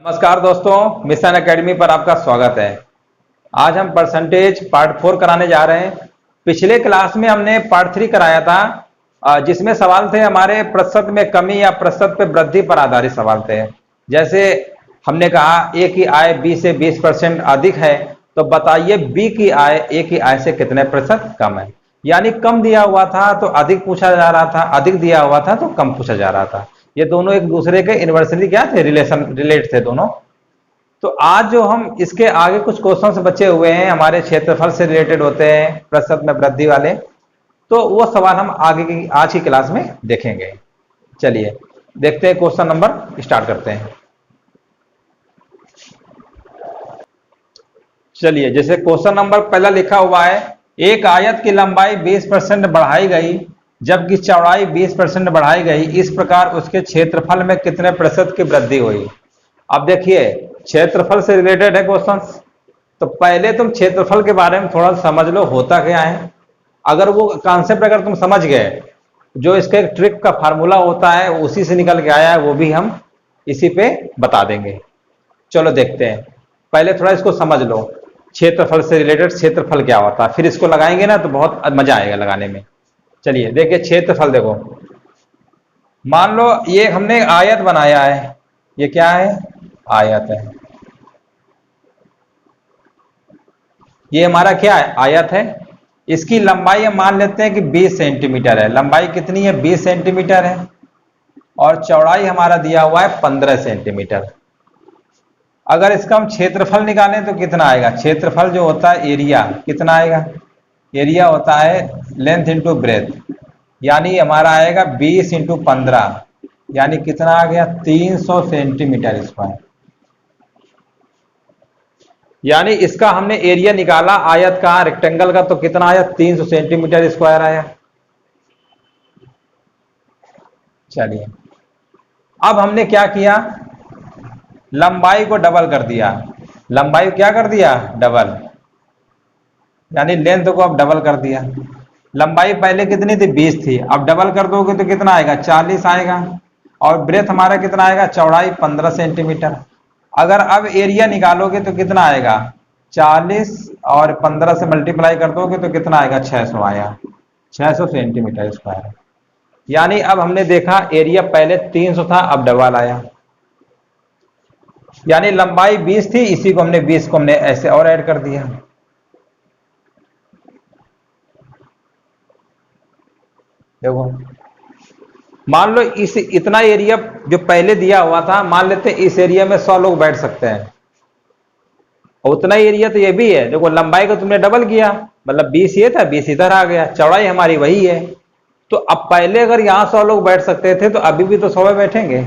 नमस्कार दोस्तों, mission academy पर आपका स्वागत है। आज हम परसेंटेज पार्ट 4 कराने जा रहे हैं। पिछले क्लास में हमने पार्ट 3 कराया था, जिसमें सवाल थे हमारे प्रतिशत में कमी या प्रतिशत पे वृद्धि पर आधारित सवाल थे। जैसे हमने कहा ए की आय बी से 20% अधिक है, तो बताइए बी की आय ए की आय से कितने प्रतिशत कम है। यानी कम दिया हुआ था तो अधिक पूछा जा रहा था, अधिक दिया हुआ था तो कम पूछा जा रहा था। ये दोनों एक दूसरे के इन्वर्सली क्या थे, रिलेट थे दोनों। तो आज जो हम इसके आगे कुछ क्वेश्चंस बचे हुए हैं हमारे क्षेत्रफल से रिलेटेड होते हैं, प्रतिशत में वृद्धि वाले, तो वो सवाल हम आगे की आज की क्लास में देखेंगे। चलिए देखते हैं, क्वेश्चन नंबर स्टार्ट करते हैं। चलिए, जैसे क्वेश्चन नंबर पहला लिखा हुआ है, एक आयत की लंबाई 20% बढ़ाई गई जबकि चौड़ाई 20% बढ़ाई गई, इस प्रकार उसके क्षेत्रफल में कितने प्रतिशत की वृद्धि हुई। अब देखिए, क्षेत्रफल से रिलेटेड है क्वेश्चन, तो पहले तुम क्षेत्रफल के बारे में थोड़ा समझ लो होता क्या है। अगर वो कॉन्सेप्ट अगर तुम समझ गए, जो इसका एक ट्रिक का फार्मूला होता है उसी से निकल के आया है, वो भी हम इसी पे बता देंगे। चलो देखते हैं, पहले थोड़ा इसको समझ लो। क्षेत्रफल से रिलेटेड क्षेत्रफल क्या होता है, फिर इसको लगाएंगे ना तो बहुत मजा आएगा लगाने में। चलिए देखिए, क्षेत्रफल देखो, मान लो ये हमने आयत बनाया है, ये क्या है, आयत है। ये हमारा क्या है, आयत है। इसकी लंबाई हम मान लेते हैं कि 20 सेंटीमीटर है। लंबाई कितनी है, 20 सेंटीमीटर है। और चौड़ाई हमारा दिया हुआ है 15 सेंटीमीटर। अगर इसका हम क्षेत्रफल निकालें तो कितना आएगा, क्षेत्रफल जो होता है एरिया, कितना आएगा, एरिया होता है लेंथ इंटू ब्रेथ, यानी हमारा आएगा 20 इंटू 15, यानी कितना आ गया, 300 सेंटीमीटर स्क्वायर। यानी इसका हमने एरिया निकाला आयत का, रेक्टेंगल का, तो कितना आया, 300 सेंटीमीटर स्क्वायर आया। चलिए, अब हमने क्या किया, लंबाई को डबल कर दिया। लंबाई क्या कर दिया, डबल, यानी लेंथ को अब डबल कर दिया। लंबाई पहले कितनी थी, 20 थी, अब डबल कर दोगे तो कितना आएगा, 40 आएगा। और ब्रेथ हमारा कितना आएगा, चौड़ाई 15 सेंटीमीटर। अगर अब एरिया निकालोगे तो कितना आएगा, 40 और 15 से मल्टीप्लाई कर दोगे तो कितना आएगा, 600 आया, 600 सेंटीमीटर स्क्वायर। यानी अब हमने देखा एरिया पहले 300 था, अब डबल आया। यानी लंबाई 20 थी, इसी को हमने 20 को हमने ऐसे और ऐड कर दिया। देखो, मान लो इस इतना एरिया जो पहले दिया हुआ था, मान लेते हैं इस एरिया में 100 लोग बैठ सकते हैं, और उतना एरिया तो ये भी है। देखो, लंबाई को तुमने डबल किया, मतलब 20 ये था, 20 इधर आ गया, चौड़ाई हमारी वही है। तो अब पहले अगर यहाँ 100 लोग बैठ सकते थे, तो अभी भी तो 100 बैठेंगे,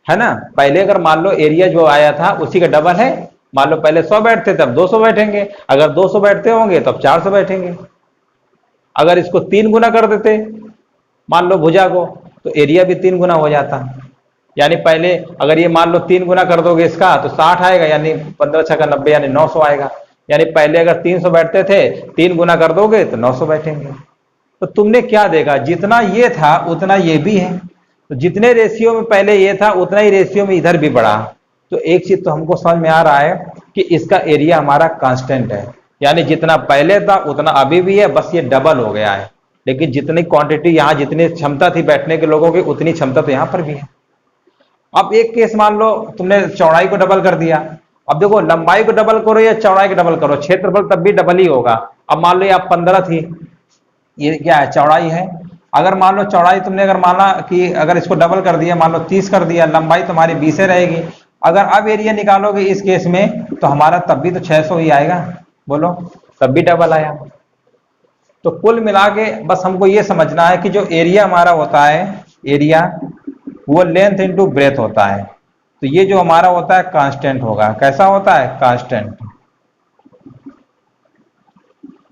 है ना। पहले अगर मान लो एरिया जो आया था उसी का डबल है, मान लो पहले 100 बैठते थे, अब 200 बैठेंगे। अगर 200 बैठते होंगे तो अब 400 बैठेंगे। अगर इसको 3 गुना कर देते, मान लो भुजा को, तो एरिया भी 3 गुना हो जाता। यानी पहले अगर ये मान लो 3 गुना कर दोगे इसका, तो 60 आएगा, यानी 15 छक्का 90, यानी 900 आएगा। यानी पहले अगर 300 बैठते थे, 3 गुना कर दोगे तो 900 बैठेंगे। तो तुमने क्या देखा, जितना ये था उतना ये भी है। तो जितने रेशियो में पहले ये था उतना ही रेशियो में इधर भी बढ़ा। तो एक चीज तो हमको समझ में आ रहा है कि इसका एरिया हमारा कांस्टेंट है, यानी जितना पहले था उतना अभी भी है, बस ये डबल हो गया है। लेकिन जितनी क्वांटिटी यहाँ, जितनी क्षमता थी बैठने के लोगों की, उतनी क्षमता तो यहाँ पर भी है। अब एक केस मान लो तुमने चौड़ाई को डबल कर दिया। अब देखो, लंबाई को डबल करो या चौड़ाई को डबल करो, क्षेत्रफल तब भी डबल ही होगा। अब मान लो ये आप 15 थी, ये क्या है, चौड़ाई है। अगर मान लो चौड़ाई तुमने अगर माना कि अगर इसको डबल कर दिया, मान लो 30 कर दिया, लंबाई तुम्हारी 20 रहेगी। अगर अब एरिया निकालोगे इस केस में, तो हमारा तब भी तो 600 ही आएगा। बोलो, तब भी डबल आया। तो कुल मिला के बस हमको ये समझना है कि जो एरिया हमारा होता है, एरिया वो लेंथ इंटू ब्रेथ होता है। तो ये जो हमारा होता है कांस्टेंट होगा। कैसा होता है, कांस्टेंट।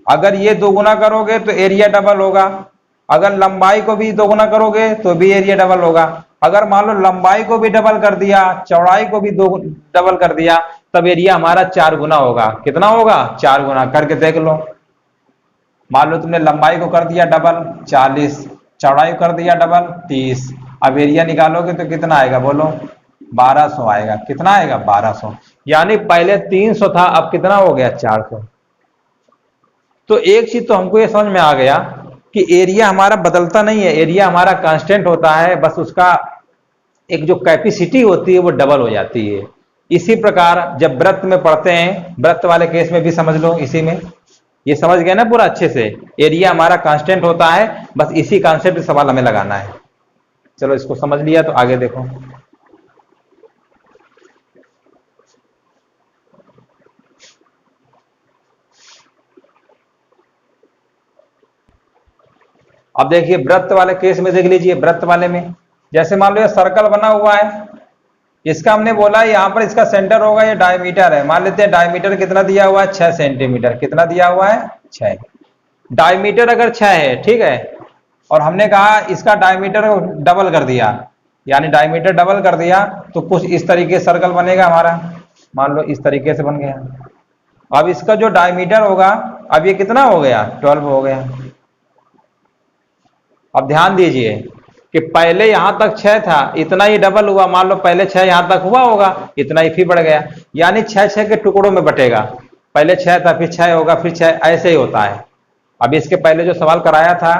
अगर ये 2 गुना करोगे तो एरिया डबल होगा। अगर लंबाई को भी 2 गुना करोगे तो भी एरिया डबल होगा। अगर मान लो लंबाई को भी डबल कर दिया, चौड़ाई को भी 2 डबल कर दिया, तब एरिया हमारा 4 गुना होगा। कितना होगा, 4 गुना। करके देख लो, मान लो तुमने लंबाई को कर दिया डबल 40, चौड़ाई कर दिया डबल 30, अब एरिया निकालोगे तो कितना आएगा, बोलो, 1200 आएगा। कितना आएगा? 1200। यानी पहले 300 था, अब कितना हो गया? 400। तो एक चीज तो हमको ये समझ में आ गया कि एरिया हमारा बदलता नहीं है, एरिया हमारा कांस्टेंट होता है, बस उसका एक जो कैपेसिटी होती है वो डबल हो जाती है। इसी प्रकार जब वृत्त में पढ़ते हैं, वृत्त वाले केस में भी समझ लो, इसी में ये समझ गए ना पूरा अच्छे से। एरिया हमारा कांस्टेंट होता है, बस इसी कॉन्सेप्ट सवाल हमें लगाना है। चलो इसको समझ लिया तो आगे देखो। अब देखिए वृत्त वाले केस में देख लीजिए, वृत्त वाले में जैसे मान लो ये सर्कल बना हुआ है, इसका हमने बोला यहां पर इसका सेंटर होगा, ये डायमीटर है, मान लेते हैं डायमीटर कितना दिया हुआ है? 6 सेंटीमीटर। कितना दिया हुआ है? 6। डायमीटर अगर 6 है, ठीक है, और हमने कहा इसका डायमीटर डबल कर दिया, यानी डायमीटर डबल कर दिया तो कुछ इस तरीके सर्कल बनेगा हमारा। मान लो इस तरीके से बन गया। अब इसका जो डायमीटर होगा, अब ये कितना हो गया? 12 हो गया। अब ध्यान दीजिए कि पहले यहां तक 6 था, इतना ही डबल हुआ। मान लो पहले 6 यहां तक हुआ होगा, इतना ही फिर बढ़ गया, यानी 6 के टुकड़ों में बटेगा। पहले 6 था, फिर 6 होगा, फिर 6, ऐसे ही होता है। अब इसके पहले जो सवाल कराया था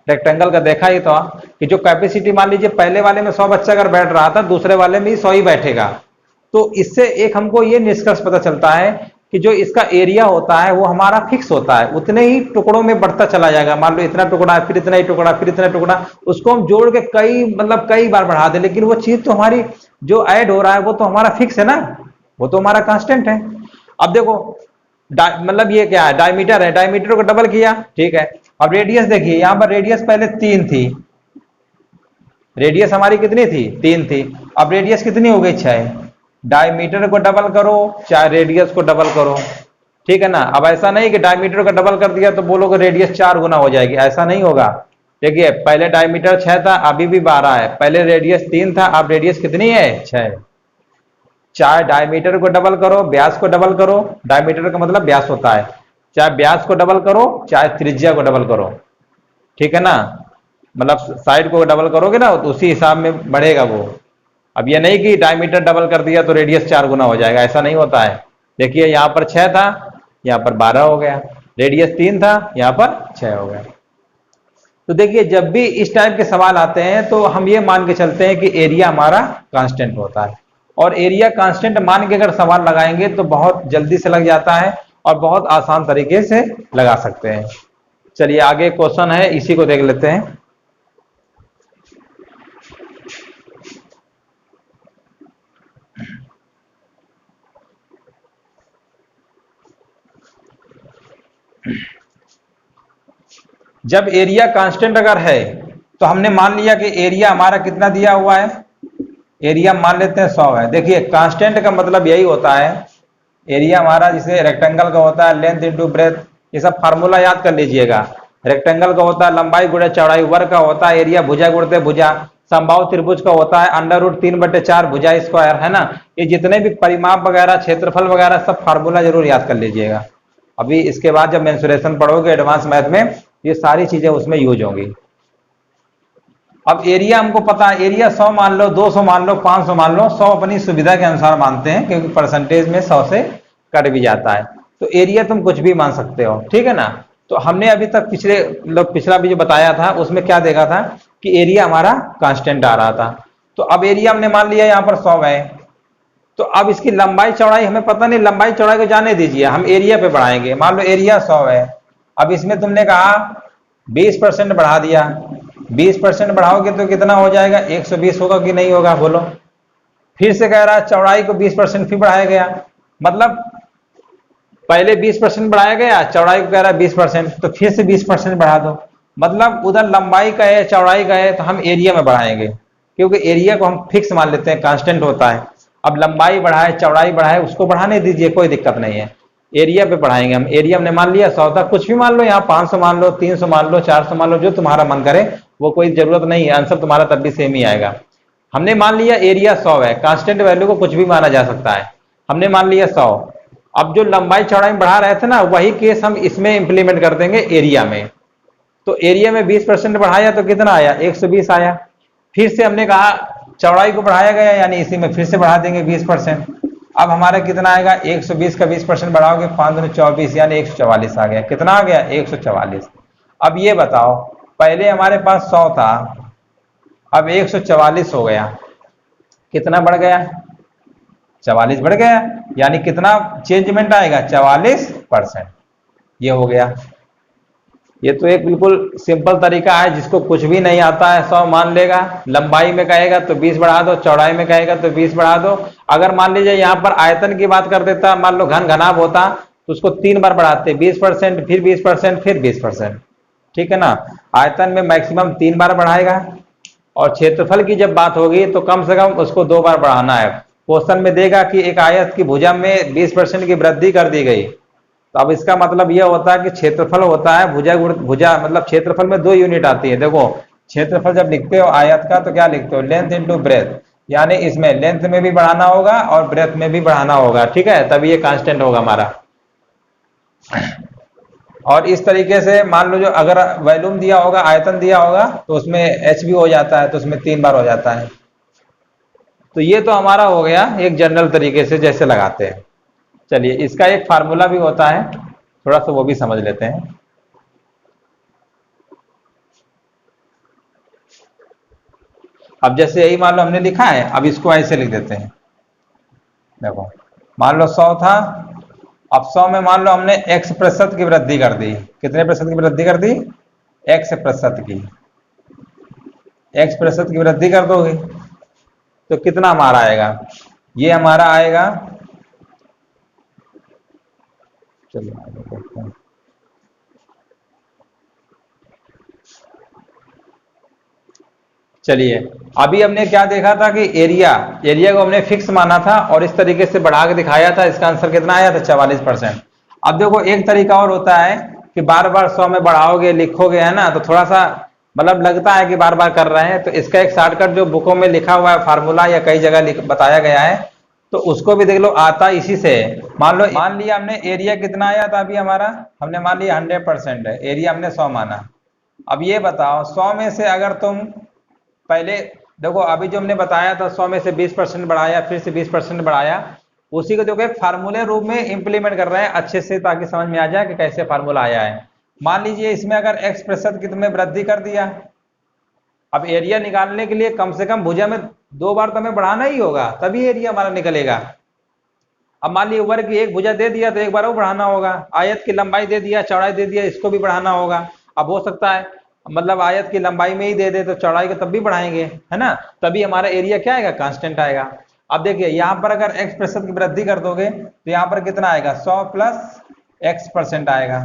रेक्टेंगल का, देखा ही था कि जो कैपेसिटी मान लीजिए पहले वाले में 100 बच्चा अगर बैठ रहा था, दूसरे वाले में 100 ही बैठेगा। तो इससे एक हमको ये निष्कर्ष पता चलता है कि जो इसका एरिया होता है वो हमारा फिक्स होता है, उतने ही टुकड़ों में बढ़ता चला जाएगा। मान लो इतना टुकड़ा है, फिर इतना ही टुकड़ा, फिर इतना टुकड़ा, उसको हम जोड़ के कई बार बढ़ा दे, लेकिन वो चीज तो हमारी जो ऐड हो रहा है वो तो हमारा फिक्स है ना, वो तो हमारा कांस्टेंट है। अब देखो मतलब ये क्या है? डायमीटर है, डायमीटर को डबल किया, ठीक है। अब रेडियस देखिए, यहां पर रेडियस पहले 3 थी, रेडियस हमारी कितनी थी? 3 थी। अब रेडियस कितनी हो गई? 6। डायमीटर को डबल करो चाहे रेडियस को डबल करो, ठीक है ना। अब ऐसा नहीं कि डायमीटर को डबल कर दिया तो बोलोगे रेडियस 4 गुना हो जाएगी, ऐसा नहीं होगा। देखिए पहले डायमीटर 6 था, अभी भी 12 है। पहले रेडियस 3 था, अब रेडियस कितनी है? 6। चाहे डायमीटर को डबल करो, व्यास को डबल करो, डायमीटर का मतलब व्यास होता है, चाहे व्यास को डबल करो चाहे त्रिज्या को डबल करो, ठीक है ना। मतलब साइड को डबल करोगे ना तो उसी हिसाब में बढ़ेगा वो। अब ये नहीं कि डायमीटर डबल कर दिया तो रेडियस 4 गुना हो जाएगा, ऐसा नहीं होता है। देखिए यहां पर 6 था, यहां पर 12 हो गया, रेडियस 3 था, यहां पर 6 हो गया। तो देखिए जब भी इस टाइप के सवाल आते हैं तो हम ये मान के चलते हैं कि एरिया हमारा कांस्टेंट होता है, और एरिया कांस्टेंट मान के अगर सवाल लगाएंगे तो बहुत जल्दी से लग जाता है और बहुत आसान तरीके से लगा सकते हैं। चलिए आगे क्वेश्चन है, इसी को देख लेते हैं। जब एरिया कांस्टेंट अगर है तो हमने मान लिया कि एरिया हमारा कितना दिया हुआ है, एरिया मान लेते हैं 100 है। देखिए कांस्टेंट का मतलब यही होता है, एरिया हमारा जिसे रेक्टेंगल का होता है लेंथ इंटू ब्रेथ, ये सब फार्मूला याद कर लीजिएगा। रेक्टेंगल का होता है लंबाई गुणे चौड़ाई, वर्ग का होता है एरिया भुजा गुणते भुजा, समबाहु त्रिभुज का होता है √3/4 भुजा स्क्वायर, है ना। ये जितने भी परिमाप वगैरह क्षेत्रफल वगैरह सब फार्मूला जरूर याद कर लीजिएगा। अभी इसके बाद जब मेंसुरेशन पढ़ोगे एडवांस मैथ में, ये सारी चीजें उसमें यूज होंगी। अब एरिया हमको पता है, एरिया 100 मान लो, 200 मान लो, 500 मान लो, 100 अपनी सुविधा के अनुसार मानते हैं क्योंकि परसेंटेज में 100 से कट भी जाता है। तो एरिया तुम कुछ भी मान सकते हो, ठीक है ना। तो हमने अभी तक पिछला भी जो बताया था उसमें क्या देखा था कि एरिया हमारा कांस्टेंट आ रहा था। तो अब एरिया हमने मान लिया यहाँ पर 100 है, तो अब इसकी लंबाई चौड़ाई हमें पता नहीं, लंबाई चौड़ाई को जाने दीजिए, हम एरिया पे बढ़ाएंगे। मान लो एरिया 100 है, अब इसमें तुमने कहा 20% बढ़ा दिया, 20% बढ़ाओगे तो कितना हो जाएगा? 120 होगा कि नहीं होगा बोलो। फिर से कह रहा है चौड़ाई को 20% फिर बढ़ाया गया, मतलब पहले 20% बढ़ाया गया, चौड़ाई को कह रहा है 20%, तो फिर से 20% बढ़ा दो। मतलब उधर लंबाई का है चौड़ाई का है तो हम एरिया में बढ़ाएंगे, क्योंकि एरिया को हम फिक्स मान लेते हैं, कांस्टेंट होता है। अब लंबाई बढ़ाए चौड़ाई बढ़ाए उसको बढ़ाने दीजिए, कोई दिक्कत नहीं है, एरिया पे बढ़ाएंगे हम। एरिया हमने मान लिया 100 था, कुछ भी मान लो, यहाँ 500 मान लो, 300 मान लो, 400 मान लो, जो तुम्हारा मन करे, वो कोई जरूरत नहीं है, आंसर तुम्हारा तब भी सेम ही आएगा। हमने मान लिया एरिया 100 है, कांस्टेंट वैल्यू को कुछ भी माना जा सकता है, हमने मान लिया 100। अब जो लंबाई चौड़ाई बढ़ा रहे थे ना, वही केस हम इसमें इंप्लीमेंट कर देंगे एरिया में। तो एरिया में 20% बढ़ाया तो कितना आया? 120 आया। फिर से हमने कहा चौड़ाई को बढ़ाया गया, यानी इसी में फिर से बढ़ा देंगे 20%। अब हमारा कितना आएगा, 120 का 20% बढ़ाओगे 5 दूनी 24, यानी 144 आ गया। कितना आ गया, 144। अब ये बताओ, पहले हमारे पास 100 था, अब 144 हो गया, कितना बढ़ गया, 44 बढ़ गया, यानी कितना चेंजमेंट आएगा, 44%। ये हो गया। ये तो एक बिल्कुल सिंपल तरीका है, जिसको कुछ भी नहीं आता है 100 मान लेगा। लंबाई में कहेगा तो 20 बढ़ा दो, चौड़ाई में कहेगा तो 20 बढ़ा दो। अगर मान लीजिए यहाँ पर आयतन की बात कर देता, मान लो घन घनाभ होता, तो उसको 3 बार बढ़ाते, 20%, फिर 20%, फिर 20%। ठीक है ना। आयतन में मैक्सिमम 3 बार बढ़ाएगा, और क्षेत्रफल की जब बात होगी तो कम से कम उसको 2 बार बढ़ाना है। क्वेश्चन में देगा कि एक आयत की भुजा में 20% की वृद्धि कर दी गई, तो अब इसका मतलब यह होता है कि क्षेत्रफल होता है, भुजा भुजा मतलब क्षेत्रफल में 2 यूनिट आती है। देखो, क्षेत्रफल जब लिखते हो आयत का तो क्या लिखते हो, लेंथ इंटू ब्रेथ, यानी इसमें लेंथ में भी बढ़ाना होगा और ब्रेथ में भी बढ़ाना होगा। ठीक है, तभी ये कांस्टेंट होगा हमारा। और इस तरीके से मान लो, जो अगर वॉल्यूम दिया होगा, आयतन दिया होगा, तो उसमें एच भी हो जाता है, तो उसमें 3 बार हो जाता है। तो ये तो हमारा हो गया एक जनरल तरीके से जैसे लगाते हैं। चलिए, इसका एक फार्मूला भी होता है, थोड़ा सा वो भी समझ लेते हैं। अब जैसे यही मान लो हमने लिखा है, अब इसको ऐसे लिख देते हैं। देखो, मान लो 100 था, अब 100 में मान लो हमने x% की वृद्धि कर दी। कितने प्रतिशत की वृद्धि कर दी, x% की। x% की वृद्धि कर दोगे तो कितना हमारा आएगा, ये हमारा आएगा, चलिए आगे देखते हैं। चलिए, अभी हमने क्या देखा था कि एरिया एरिया को हमने फिक्स माना था और इस तरीके से बढ़ा के दिखाया था। इसका आंसर कितना आया था, 44%। अब देखो, एक तरीका और होता है कि बार बार 100 में बढ़ाओगे, लिखोगे, है ना, तो थोड़ा सा मतलब लगता है कि बार बार कर रहे हैं। तो इसका एक शॉर्टकट जो बुकों में लिखा हुआ है फार्मूला, या कई जगह बताया गया है, तो उसको भी देख लो, आता इसी से। मान लिया हमने एरिया कितना आया था अभी हमारा, हमने मान लिया 100% है, एरिया हमने 100 माना। अब ये बताओ, 100 में से अगर तुम पहले देखो, अभी जो हमने बताया था 100 में से 20% बढ़ाया, फिर से 20% बढ़ाया, उसी को देखो एक फार्मूले रूप में इंप्लीमेंट कर रहे हैं अच्छे से, ताकि समझ में आ जाए कि कैसे फार्मूला आया है। मान लीजिए इसमें अगर x% की तुमने वृद्धि कर दिया, अब एरिया निकालने के लिए कम से कम भुजा में 2 बार तो हमें बढ़ाना ही होगा, तभी एरिया हमारा निकलेगा। अब मान लीजिए वर्ग की एक भुजा दे दिया तो एक बार वो बढ़ाना होगा, आयत की लंबाई दे दिया, चौड़ाई दे दिया, इसको भी बढ़ाना होगा। अब हो सकता है मतलब आयत की लंबाई में ही दे दे तो चौड़ाई को तब भी बढ़ाएंगे, है ना, तभी हमारा एरिया क्या आएगा, कांस्टेंट आएगा। अब देखिए, यहाँ पर अगर x% की वृद्धि कर दोगे तो यहाँ पर कितना आएगा, 100 प्लस x% आएगा।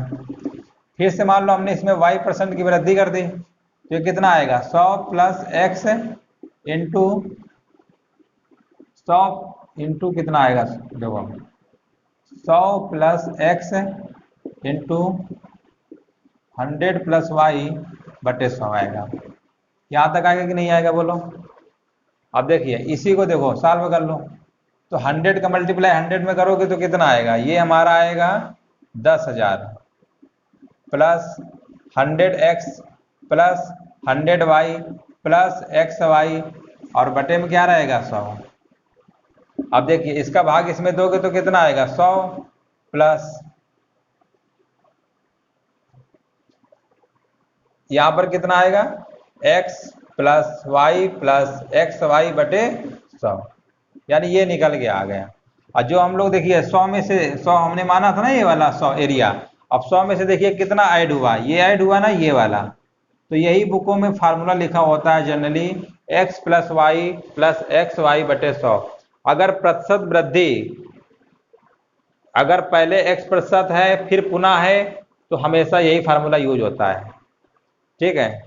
फिर से मान लो हमने इसमें y% की वृद्धि कर दी, तो ये कितना आएगा, 100 प्लस x इंटू 100 इंटू कितना आएगा, देखो 100 plus x into 100 plus y बटे 100 आएगा। यहाँ तक आएगा कि नहीं आएगा, बोलो। अब देखिए, इसी को देखो सॉल्व कर लो, तो 100 का मल्टीप्लाई 100 में करोगे तो कितना आएगा, ये हमारा आएगा 10,000 plus 100x plus 100y plus xy, और बटे में क्या रहेगा, 100। अब देखिए, इसका भाग इसमें दोगे तो कितना आएगा, 100 प्लस यहां पर कितना आएगा, x plus y plus x y बटे 100, यानी ये निकल के आ गया। और जो हम लोग देखिए 100 में से 100 हमने माना था ना, ये वाला 100 एरिया, अब 100 में से देखिए कितना ऐड हुआ, ये ऐड हुआ ना, ये वाला। तो यही बुकों में फार्मूला लिखा होता है generally, x plus y plus x y बटे 100। अगर प्रतिशत वृद्धि, अगर पहले x% है फिर पुनः है, तो हमेशा यही फार्मूला यूज होता है। ठीक है,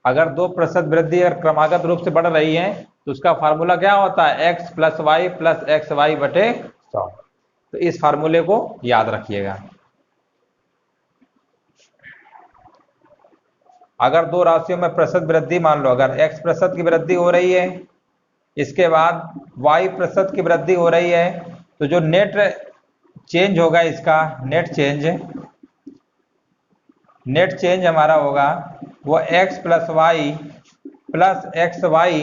अगर 2% वृद्धि अगर क्रमागत रूप से बढ़ रही है तो उसका फार्मूला क्या होता है, x plus y plus x y बटे 100। तो इस फार्मूले को याद रखिएगा। अगर दो राशियों में प्रतिशत वृद्धि, मान लो अगर x% की वृद्धि हो रही है, इसके बाद y% की वृद्धि हो रही है, तो जो नेट चेंज होगा, इसका नेट चेंज हमारा होगा वो x plus y plus x y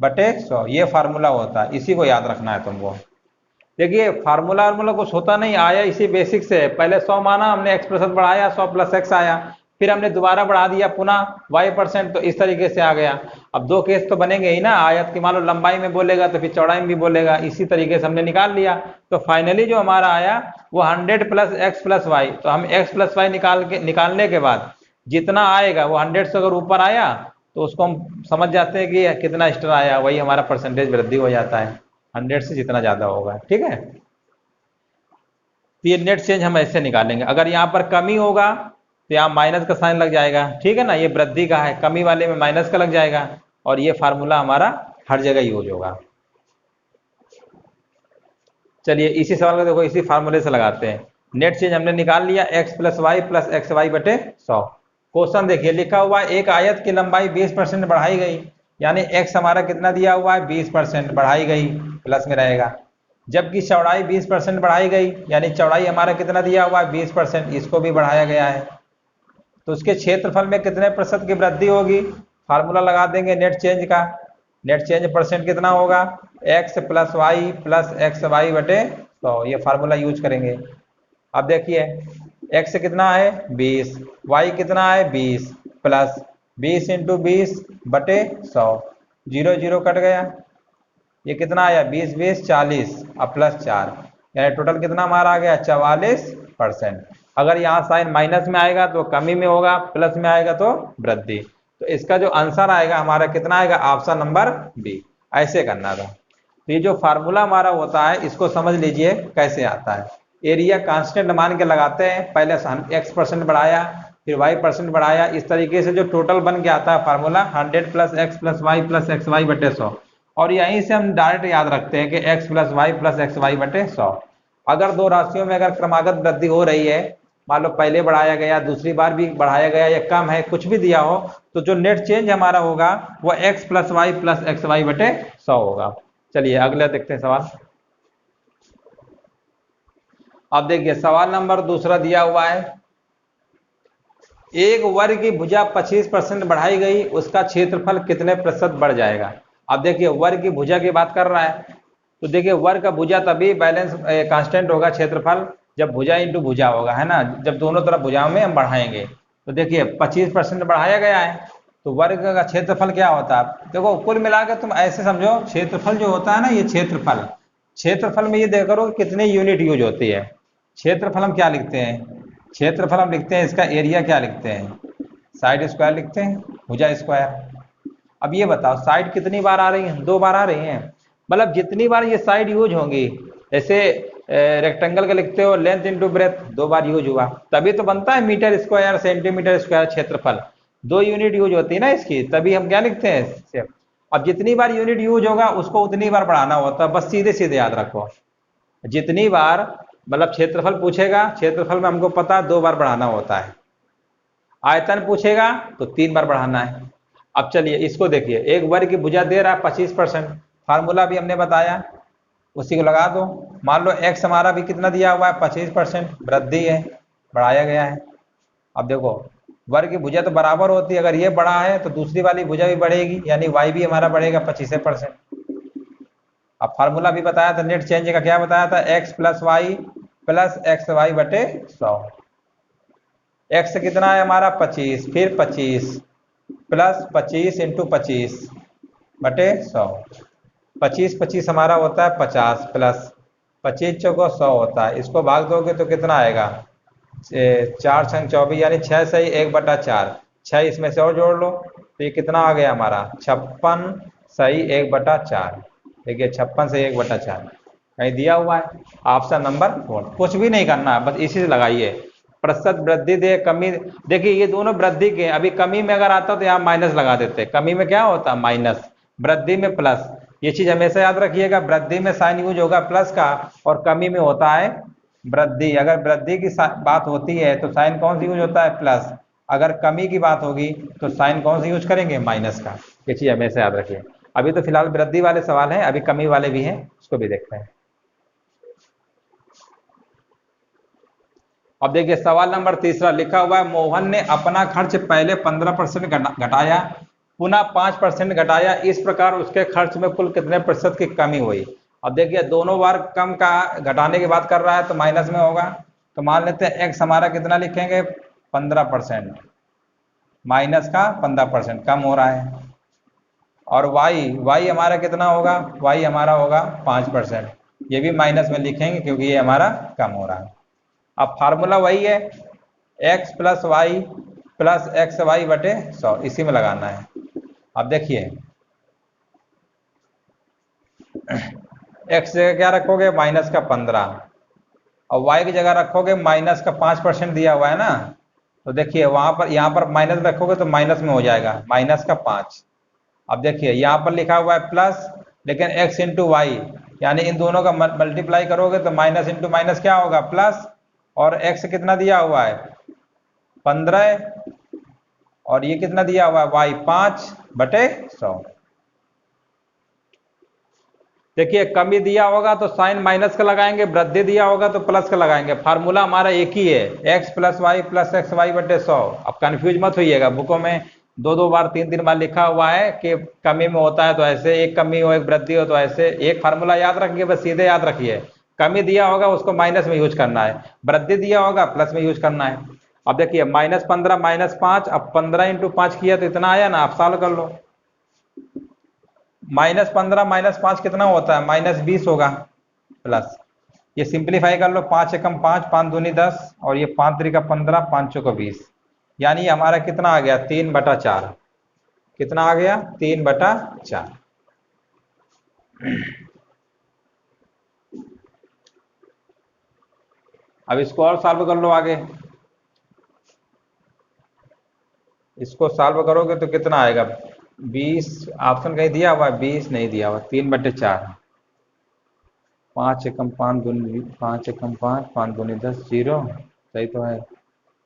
बटे 100, ये फार्मूला होता है, इसी को याद रखना है तुमको। देखिए फार्मूला कुछ होता नहीं, आया इसी बेसिक से, पहले 100 माना हमने, x प्रतिशत बढ़ाया, 100 + x आया, फिर हमने दोबारा बढ़ा दिया पुनः y%, तो इस तरीके से आ गया। अब दो केस तो बनेंगे ही ना, आयत की मान लो लंबाई में बोलेगा तो फिर चौड़ाई में भी बोलेगा, इसी तरीके से हमने निकाल लिया। तो फाइनली जो हमारा आया वो 100 + x + y, तो हम x + y निकालने के बाद जितना आएगा वो 100 से अगर ऊपर आया तो उसको हम समझ जाते हैं कि कितना एक्स्ट्रा आया, वही हमारा परसेंटेज वृद्धि हो जाता है, 100 से जितना ज्यादा होगा। ठीक है, तो ये नेट चेंज हम ऐसे निकालेंगे। अगर यहाँ पर कमी होगा तो यहाँ माइनस का साइन लग जाएगा, ठीक है ना, ये वृद्धि का है, कमी वाले में माइनस का लग जाएगा, और ये फार्मूला हमारा हर जगह यूज होगा। चलिए इसी सवाल को देखो, इसी फार्मूले से लगाते हैं। नेट चेंज हमने निकाल लिया, x + y + xy बटे 100। क्वेश्चन देखिए, लिखा हुआ एक आयत की लंबाई 20% बढ़ाई गई, यानी x हमारा कितना दिया हुआ है 20% बढ़ाई गई, प्लस में रहेगा। जबकि चौड़ाई 20% बढ़ाई गई, यानी चौड़ाई हमारा कितना दिया हुआ है 20%, इसको भी बढ़ाया गया है, तो उसके क्षेत्रफल में कितने प्रतिशत की वृद्धि होगी। फार्मूला लगा देंगे नेट चेंज का, नेट चेंज परसेंट कितना होगा, x + y + xy बटे 100, ये फार्मूला यूज करेंगे। अब देखिए x कितना है 20, y कितना है 20, प्लस 20 × 20 बटे 100, 0 0 कट गया, ये कितना आया 20 20 40 और +4, यानी टोटल कितना हमारा आ गया 44%। अगर यहाँ साइन माइनस में आएगा तो कमी में होगा, प्लस में आएगा तो वृद्धि, तो इसका जो आंसर आएगा हमारा कितना आएगा, ऑप्शन नंबर बी। ऐसे करना था। तो ये जो फार्मूला हमारा होता है इसको समझ लीजिए कैसे आता है। एरिया कांस्टेंट मान के लगाते हैं, पहले x% बढ़ाया, फिर y% बढ़ाया, इस तरीके से जो टोटल बन के आता है फार्मूला 100 + x + y + xy बटे 100, और यहीं से हम डायरेक्ट याद रखते हैं कि x + y + xy बटे 100। अगर दो राशियों में अगर क्रमागत वृद्धि हो रही है, मान लो पहले बढ़ाया गया, दूसरी बार भी बढ़ाया गया, या कम है, कुछ भी दिया हो, तो जो नेट चेंज हमारा होगा वो x + y + xy बटे 100 होगा। चलिए अगले देखते हैं सवाल। अब देखिए सवाल नंबर दूसरा दिया हुआ है, एक वर्ग की भुजा 25% बढ़ाई गई, उसका क्षेत्रफल कितने प्रतिशत बढ़ जाएगा। अब देखिए वर्ग की भुजा की बात कर रहा है, तो देखिए वर्ग का भुजा तभी बैलेंस कांस्टेंट होगा क्षेत्रफल जब भुजा इंटू भुजा होगा, है ना, जब दोनों तरफ भुजाओं में हम बढ़ाएंगे। तो देखिए 25% बढ़ाया गया है, तो वर्ग का क्षेत्रफल क्या होता है, देखो कुल मिलाकर तुम ऐसे समझो, क्षेत्रफल जो होता है ना, ये क्षेत्रफल, क्षेत्रफल में ये देख करो कितनी यूनिट यूज होती है। क्षेत्रफल हम क्या लिखते हैं, क्षेत्रफल हम लिखते हैं, इसका एरिया क्या लिखते हैं, साइड स्क्वायर लिखते हैं, भुजा स्क्वायर। अब ये बताओ साइड कितनी बार आ रही है, 2 बार आ रही हैं, मतलब जितनी बार ये साइड यूज होंगी, जैसे रेक्टेंगल का लिखते हो लेंथ इंटू ब्रेथ, 2 बार यूज हुआ, तभी तो बनता है मीटर स्क्वायर सेंटीमीटर स्क्वायर क्षेत्रफल, 2 यूनिट यूज होती है ना इसकी, तभी हम क्या लिखते हैं। अब जितनी बार यूनिट यूज होगा उसको उतनी बार बढ़ाना होता है, बस सीधे सीधे याद रखो, जितनी बार मतलब क्षेत्रफल पूछेगा, क्षेत्रफल में हमको पता है 2 बार बढ़ाना होता है, आयतन पूछेगा तो 3 बार बढ़ाना है। अब चलिए इसको देखिए, एक वर्ग की भुजा दे रहा है 25%, फार्मूला भी हमने बताया, उसी को लगा दो। मान लो x हमारा भी कितना दिया हुआ है 25%, वृद्धि है, बढ़ाया गया है। अब देखो वर्ग की भुजा तो बराबर होती है, अगर ये बड़ा है तो दूसरी वाली भुजा भी बढ़ेगी, यानी y भी हमारा बढ़ेगा 25%। अब फार्मूला भी बताया था, नेट चेंज का क्या बताया था, x + y + xy बटे 100। x कितना है हमारा 25, फिर 25 प्लस 25 × 25 बटे 100, 25 25 हमारा होता है 50, प्लस 25 चौको 100 होता है, इसको भाग दोगे तो कितना आएगा, 4 × 24 यानी 6 सही 1/4, 6 इसमें से और जोड़ लो तो ये कितना आ गया हमारा 56 सही 1/4। देखिए 56 से 1/4 कहीं दिया हुआ है, ऑप्शन नंबर 4। कुछ भी नहीं करना है, बस इसी से लगाइए, प्रतिशत वृद्धि दे कमी, देखिए ये दोनों वृद्धि के, अभी कमी में अगर आता तो यहाँ माइनस लगा देते, कमी में क्या होता माइनस, वृद्धि में प्लस, ये चीज हमेशा याद रखिएगा, वृद्धि में साइन यूज होगा प्लस का, और कमी में होता है वृद्धि। अगर वृद्धि की बात होती है तो साइन कौन सी यूज होता है, प्लस, अगर कमी की बात होगी तो साइन कौन सी यूज करेंगे, माइनस का, ये चीज हमेशा याद रखिए। अभी तो फिलहाल वृद्धि वाले सवाल हैं, अभी कमी वाले भी हैं, उसको भी देखते हैं। अब देखिए सवाल नंबर तीसरा लिखा हुआ है, मोहन ने अपना खर्च पहले 15% घटाया, पुनः 5% घटाया, इस प्रकार उसके खर्च में कुल कितने प्रतिशत की कमी हुई। अब देखिए दोनों बार कम का घटाने की बात कर रहा है तो माइनस में होगा, तो मान लेते हैं x हमारा कितना लिखेंगे 15%, माइनस का 15% कम हो रहा है, और y हमारा कितना होगा, y हमारा होगा 5%, ये भी माइनस में लिखेंगे क्योंकि ये हमारा कम हो रहा है। अब फार्मूला वही है, x plus y plus x y बटे 100, इसी में लगाना है। अब देखिए x जगह क्या रखोगे माइनस का 15, और y की जगह रखोगे माइनस का 5% दिया हुआ है ना, तो देखिए वहां पर यहाँ पर माइनस रखोगे तो माइनस में हो जाएगा माइनस का 5। अब देखिए यहाँ पर लिखा हुआ है प्लस, लेकिन x इंटू वाई, यानी इन दोनों का मल्टीप्लाई करोगे तो माइनस इंटू माइनस क्या होगा प्लस, और x कितना दिया हुआ है 15, और ये कितना दिया हुआ है y 5 बटे 100। देखिए कमी दिया होगा तो साइन माइनस का लगाएंगे, वृद्धि दिया होगा तो प्लस का लगाएंगे। फार्मूला हमारा एक ही है, x plus y plus x y बटे 100। अब कंफ्यूज मत होइएगा, बुकों में 2-2 बार 3-3 बार लिखा हुआ है कि कमी में होता है तो ऐसे, एक कमी हो एक वृद्धि हो तो ऐसे। एक फार्मूला याद रखिए, बस सीधे याद रखिए, कमी दिया होगा उसको माइनस में यूज करना है, वृद्धि दिया होगा प्लस में यूज करना है। अब देखिए -15 -5, अब 15 इंटू 5 किया तो इतना आया ना, आप सॉल्व कर लो। -15 -5 कितना होता है -20 होगा, प्लस ये सिंप्लीफाई कर लो, 5 एकम 5, 5 दूनी 10, और ये 5 त्रिका 15, 5 चौका 20, यानी हमारा कितना आ गया 3/4। कितना आ गया 3/4। अब इसको और सॉल्व कर लो आगे, इसको सॉल्व करोगे तो कितना आएगा 20, ऑप्शन कहीं दिया हुआ है 20 नहीं दिया हुआ, 3/4, 5 एकम 5 दूनी 5 एकम 5, 5 दूनी 10, 0 सही तो है,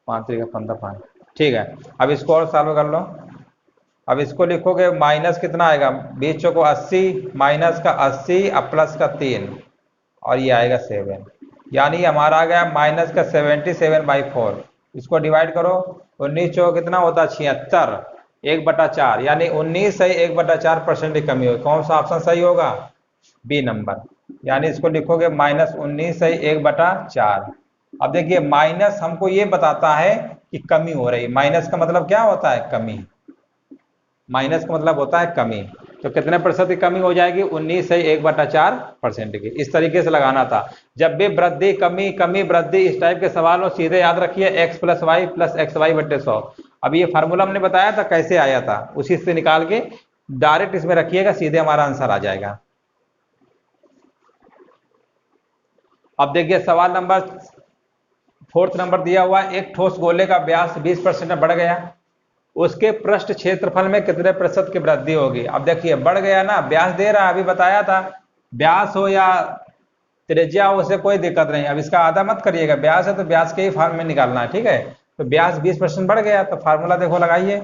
5 त्रिका 15 5, ठीक है। अब इसको और सॉल्व कर लो, अब इसको लिखोगे माइनस कितना आएगा 20 चौको 80, माइनस का 80 अब प्लस का 3, और ये आएगा 7, यानी हमारा आ गया माइनस का 77/4। इसको डिवाइड करो, 19 चौको कितना होता है 76, 1/4, यानी 19 से 1/4% की कमी होगी। कौन सा ऑप्शन सही होगा, बी नंबर, यानी इसको लिखोगे -19 से 1/4। अब देखिए माइनस हमको ये बताता है कि कमी हो रही, माइनस का मतलब क्या होता है कमी, माइनस का मतलब होता है कमी, तो कितने प्रतिशत की कमी हो जाएगी 19 से 1/4% की। इस तरीके से लगाना था। जब भी वृद्धि कमी कमी वृद्धि इस टाइप के सवाल हो सीधे याद रखिए x plus y plus x y बटे 100। अब ये फार्मूला हमने बताया था कैसे आया था, उसी से निकाल के डायरेक्ट इसमें रखिएगा, सीधे हमारा आंसर आ जाएगा। अब देखिए सवाल नंबर 4 नंबर दिया हुआ है, एक ठोस गोले का व्यास 20% बढ़ गया, उसके पृष्ठ क्षेत्रफल में कितने प्रतिशत की वृद्धि होगी। अब देखिए बढ़ गया ना, व्यास दे रहा है, अभी बताया था, व्यास हो या त्रिज्या हो उसे कोई दिक्कत नहीं। अब इसका आधा मत करिएगा, व्यास है तो व्यास के ही फॉर्म में निकालना है, ठीक है। तो व्यास 20% बढ़ गया, तो फार्मूला देखो लगाइए,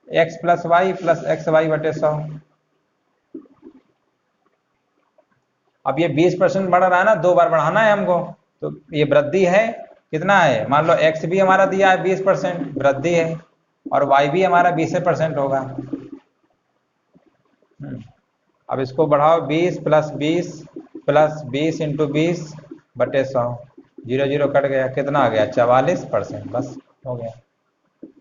x plus y plus x y बटे 100। अब ये 20% बढ़ रहा है ना, 2 बार बढ़ाना है हमको, तो ये वृद्धि है, कितना है मान लो x भी हमारा दिया है 20% वृद्धि है, और y भी हमारा 20% होगा। अब इसको बढ़ाओ 20 प्लस 20 प्लस 20 इंटू 20 बटे 100, 0 0 कट गया, कितना आ गया 44%, बस हो गया,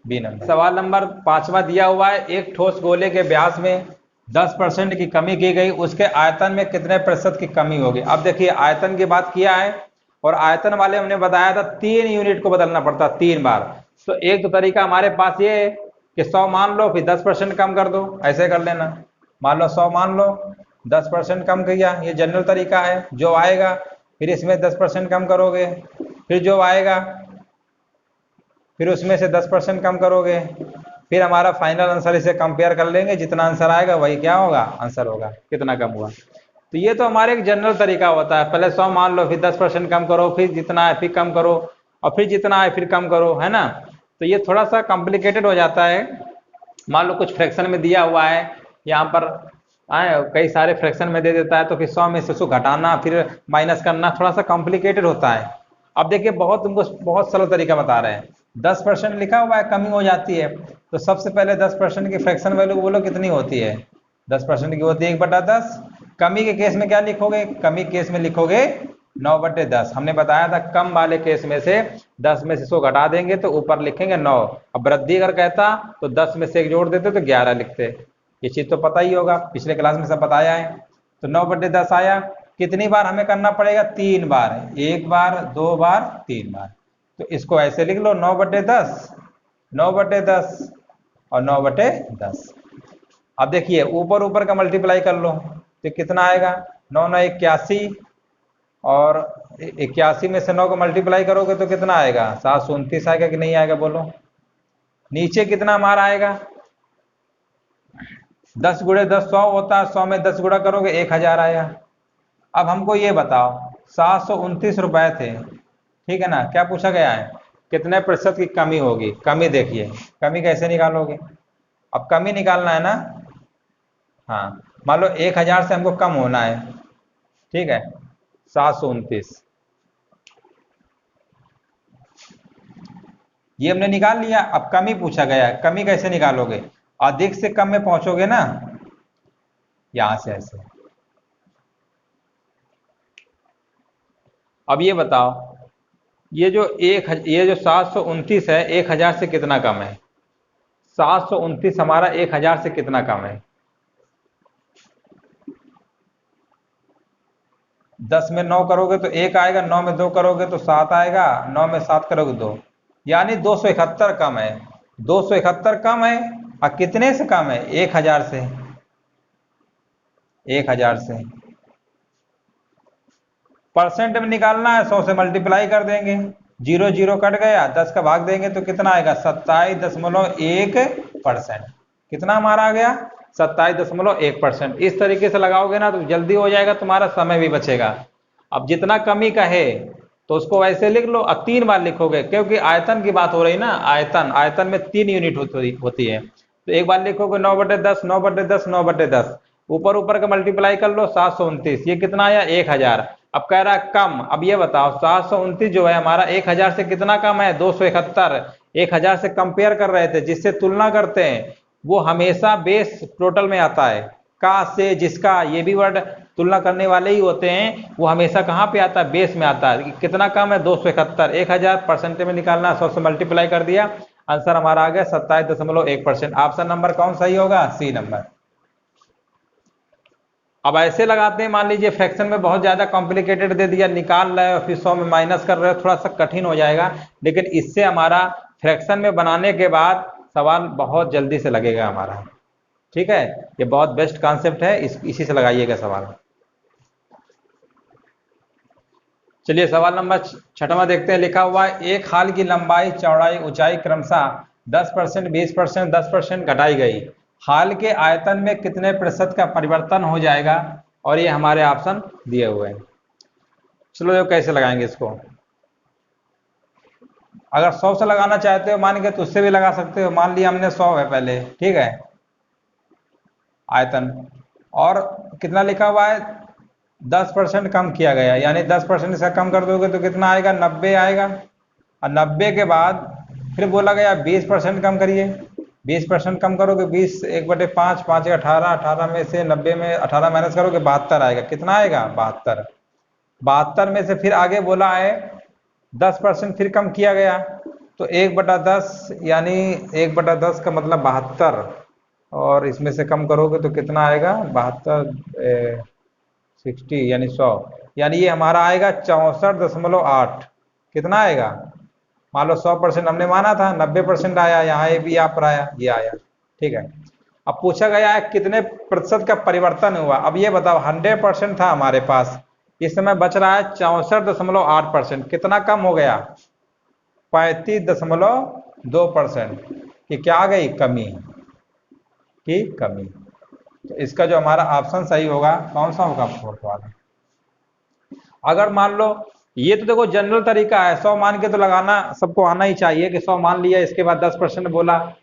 बी नंबर। सवाल नंबर 5वां दिया हुआ है, एक ठोस गोले के व्यास में 10% की कमी की गई, उसके आयतन में कितने प्रतिशत की कमी होगी। अब देखिए आयतन की बात किया है, और आयतन वाले हमने बताया था 3 यूनिट को बदलना पड़ता 3 बार। तो एक तो तरीका हमारे पास ये है कि 100 मान लो फिर 10% कम कर दो, ऐसे कर लेना, मान लो 100 मान लो 10% कम किया, ये जनरल तरीका है। जो आएगा फिर इसमें 10% कम करोगे, फिर जो आएगा फिर उसमें से 10% कम करोगे, फिर हमारा फाइनल आंसर इसे कंपेयर कर लेंगे, जितना आंसर आएगा वही क्या होगा आंसर होगा, कितना कम हुआ। तो ये तो हमारे एक जनरल तरीका होता है, पहले 100 मान लो फिर 10% कम करो, फिर जितना है फिर कम करो, और फिर जितना है फिर कम करो, है ना। तो ये थोड़ा सा कॉम्प्लिकेटेड हो जाता है। मान लो कुछ फ्रैक्शन में दिया हुआ है, यहाँ पर कई सारे फ्रैक्शन में दे देता है, तो फिर 100 में से उसको घटाना फिर माइनस करना थोड़ा सा कॉम्प्लिकेटेड होता है। अब देखिए बहुत तुमको बहुत सरल तरीका बता रहे हैं, 10% लिखा हुआ है कमी हो जाती है, तो सबसे पहले 10% की फ्रैक्शन वैल्यू बोलो कितनी होती है, 10% की होती है 1/10। कमी के केस में क्या लिखोगे, कमी केस में लिखोगे 9/10। हमने बताया था कम वाले केस में से 10 में से 100 घटा देंगे तो ऊपर लिखेंगे 9। अब वृद्धि अगर कहता तो 10 में से 1 जोड़ देते तो 11 लिखते। ये चीज तो पता ही होगा, पिछले क्लास में सब बताया है। तो 9/10 आया। कितनी बार हमें करना पड़ेगा, 3 बार, 1 बार 2 बार 3 बार। तो इसको ऐसे लिख लो 9/10, 9/10 और 9/10। अब देखिए ऊपर ऊपर का मल्टीप्लाई कर लो तो कितना आएगा, 9 9 81, और 81 में से 9 को मल्टीप्लाई करोगे तो कितना आएगा, 729 आएगा कि नहीं आएगा बोलो। नीचे कितना हमारा आएगा, 10 × 10 100 होता है, 100 में 10 गुणा करोगे 1000 आया। अब हमको ये बताओ 729 रुपए थे, ठीक है ना, क्या पूछा गया है, कितने प्रतिशत की कमी होगी। कमी देखिए, कमी कैसे निकालोगे, अब कमी निकालना है ना। हाँ, मान लो 1000 से हमको कम होना है, ठीक है, 729 ये हमने निकाल लिया। अब कमी पूछा गया है, कमी कैसे निकालोगे, अधिक से कम में पहुंचोगे ना, यहां से ऐसे। अब ये बताओ ये जो 729 है 1000 से कितना कम है, 729 हमारा 1000 से कितना कम है। 10 में 9 करोगे तो 1 आएगा, 9 में 2 करोगे तो 7 आएगा, 9 में 7 करोगे 2, यानी 271 कम है। 271 कम है, और कितने से कम है, 1000 से। 1000 से परसेंट में निकालना है, 100 से मल्टीप्लाई कर देंगे, 0 0 कट गया, 10 का भाग देंगे तो कितना आएगा, 27.1%। कितना हमारा आ गया, 27.1%। इस तरीके से लगाओगे ना तो जल्दी हो जाएगा, तुम्हारा समय भी बचेगा। अब जितना कमी का है तो उसको वैसे लिख लो, अब 3 बार लिखोगे क्योंकि आयतन की बात हो रही ना, आयतन में 3 यूनिट होती है। तो एक बार लिखोगे 9/10 9/10 9/10, ऊपर ऊपर का मल्टीप्लाई कर लो 729, ये कितना आया 1000। अब कह रहा है कम, अब ये बताओ 729 जो है हमारा 1000 से कितना कम है, 271। 1000 से कंपेयर कर रहे थे, जिससे तुलना करते हैं वो हमेशा बेस टोटल में आता है, का से जिसका, ये भी वर्ड तुलना करने वाले ही होते हैं, वो हमेशा कहाँ पे आता है, बेस में आता है। कितना कम है, 271। 1000 परसेंटेज में निकालना, 100 से मल्टीप्लाई कर दिया, आंसर हमारा आ गया 27.1%। ऑप्शन नंबर कौन सही होगा, सी नंबर। अब ऐसे लगाते हैं, मान लीजिए फ्रैक्शन में बहुत ज्यादा कॉम्प्लिकेटेड दे दिया, निकाल रहे हो फिर 100 में माइनस कर रहे हो, थोड़ा सा कठिन हो जाएगा, लेकिन इससे हमारा फ्रैक्शन में बनाने के बाद सवाल बहुत जल्दी से लगेगा हमारा, ठीक है। ये बहुत बेस्ट कॉन्सेप्ट है, इसी से लगाइएगा सवाल। चलिए सवाल नंबर 6वां देखते हैं। लिखा हुआ है एक खाल की लंबाई चौड़ाई ऊंचाई क्रमशः 10%, 20%, 10% घटाई गई, हाल के आयतन में कितने प्रतिशत का परिवर्तन हो जाएगा, और ये हमारे ऑप्शन दिए हुए हैं। चलो ये कैसे लगाएंगे इसको, अगर 100 से लगाना चाहते हो मान के तो उससे भी लगा सकते हो। मान लिया हमने 100 है पहले, ठीक है, आयतन, और कितना लिखा हुआ है 10% कम किया गया, यानी 10% से कम कर दोगे तो कितना आएगा, 90 आएगा। और 90 के बाद फिर बोला गया 20% कम करिए, 20% कम करोगे, 20 1/5, 5 18, 18 में से 90 में 18 माइनस करोगे 72 आएगा। कितना आएगा, 72। 72 में से फिर आगे बोला है 10% फिर कम किया गया, तो 1/10, यानी 1/10 का मतलब 72, और इसमें से कम करोगे तो कितना आएगा, 72 60 यानी 100, यानी ये हमारा आएगा 64.8। कितना आएगा, मान लो 100% हमने माना था, 90% आया, यहाँ ये भी यहाँ पर आया, ये आया, ठीक है। अब पूछा गया है कितने प्रतिशत का परिवर्तन हुआ। अब ये बताओ 100% था हमारे पास, इस समय बच रहा है 64.8%। कितना कम हो गया, 35.2% की क्या आ गई, कमी की कमी। तो इसका जो हमारा ऑप्शन सही होगा कौन सा होगा, 4th वाला। अगर मान लो ये तो देखो जनरल तरीका है, 100 मान के तो लगाना सबको आना ही चाहिए कि 100 मान लिया, इसके बाद 10% बोला,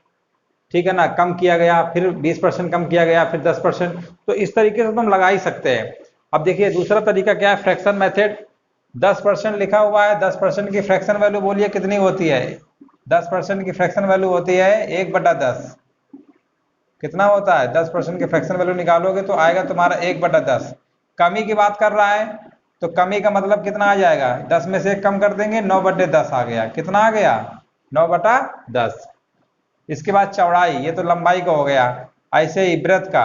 ठीक है ना, कम किया गया, फिर 20% कम किया गया, फिर 10%, तो इस तरीके से तुम लगा ही सकते हैं। अब देखिए दूसरा तरीका क्या है, फ्रैक्शन मेथड। 10% लिखा हुआ है, 10% की फ्रैक्शन वैल्यू बोलिए कितनी होती है, 10% की फ्रैक्शन वैल्यू होती है 1/10। कितना होता है? 10% की फ्रैक्शन वैल्यू निकालोगे तो आएगा तुम्हारा 1/10। कमी की बात कर रहा है तो कमी का मतलब कितना आ जाएगा? 10 में से 1 कम कर देंगे, 9/10 आ गया। कितना आ गया? 9/10। इसके बाद चौड़ाई, ये तो लंबाई का हो गया। ऐसे ही वृत्त का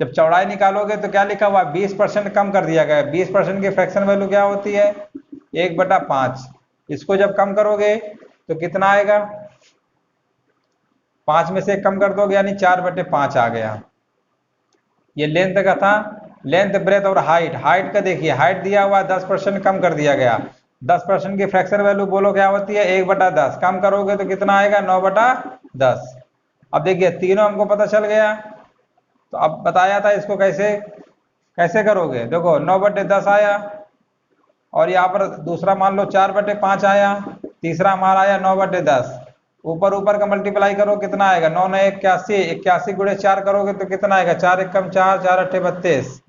जब चौड़ाई निकालोगे तो क्या लिखा हुआ? 20% कम कर दिया गया। 20% की फ्रैक्शन वैल्यू क्या होती है? 1/5। इसको जब कम करोगे तो कितना आएगा? 5 में से 1 कम कर दोगे यानी 4/5 आ गया। ये लेंथ का था। लेंथ, ब्रेथ और हाइट। हाइट का देखिए, हाइट दिया हुआ 10% कम कर दिया गया। 10% की फ्रैक्शन वैल्यू बोलो क्या होती है? 1/10। कम करोगे तो कितना आएगा? 9/10। अब देखिए तीनों हमको पता चल गया। तो अब बताया था इसको कैसे कैसे करोगे। देखो 9/10 आया, और यहाँ पर दूसरा मान लो 4/5 आया, तीसरा हमारा आया 9/10। ऊपर ऊपर का मल्टीप्लाई करो, कितना आएगा? 9 9 81। 81 गुणे 4 करोगे तो कितना आएगा? 4 1 4, 4 8 32।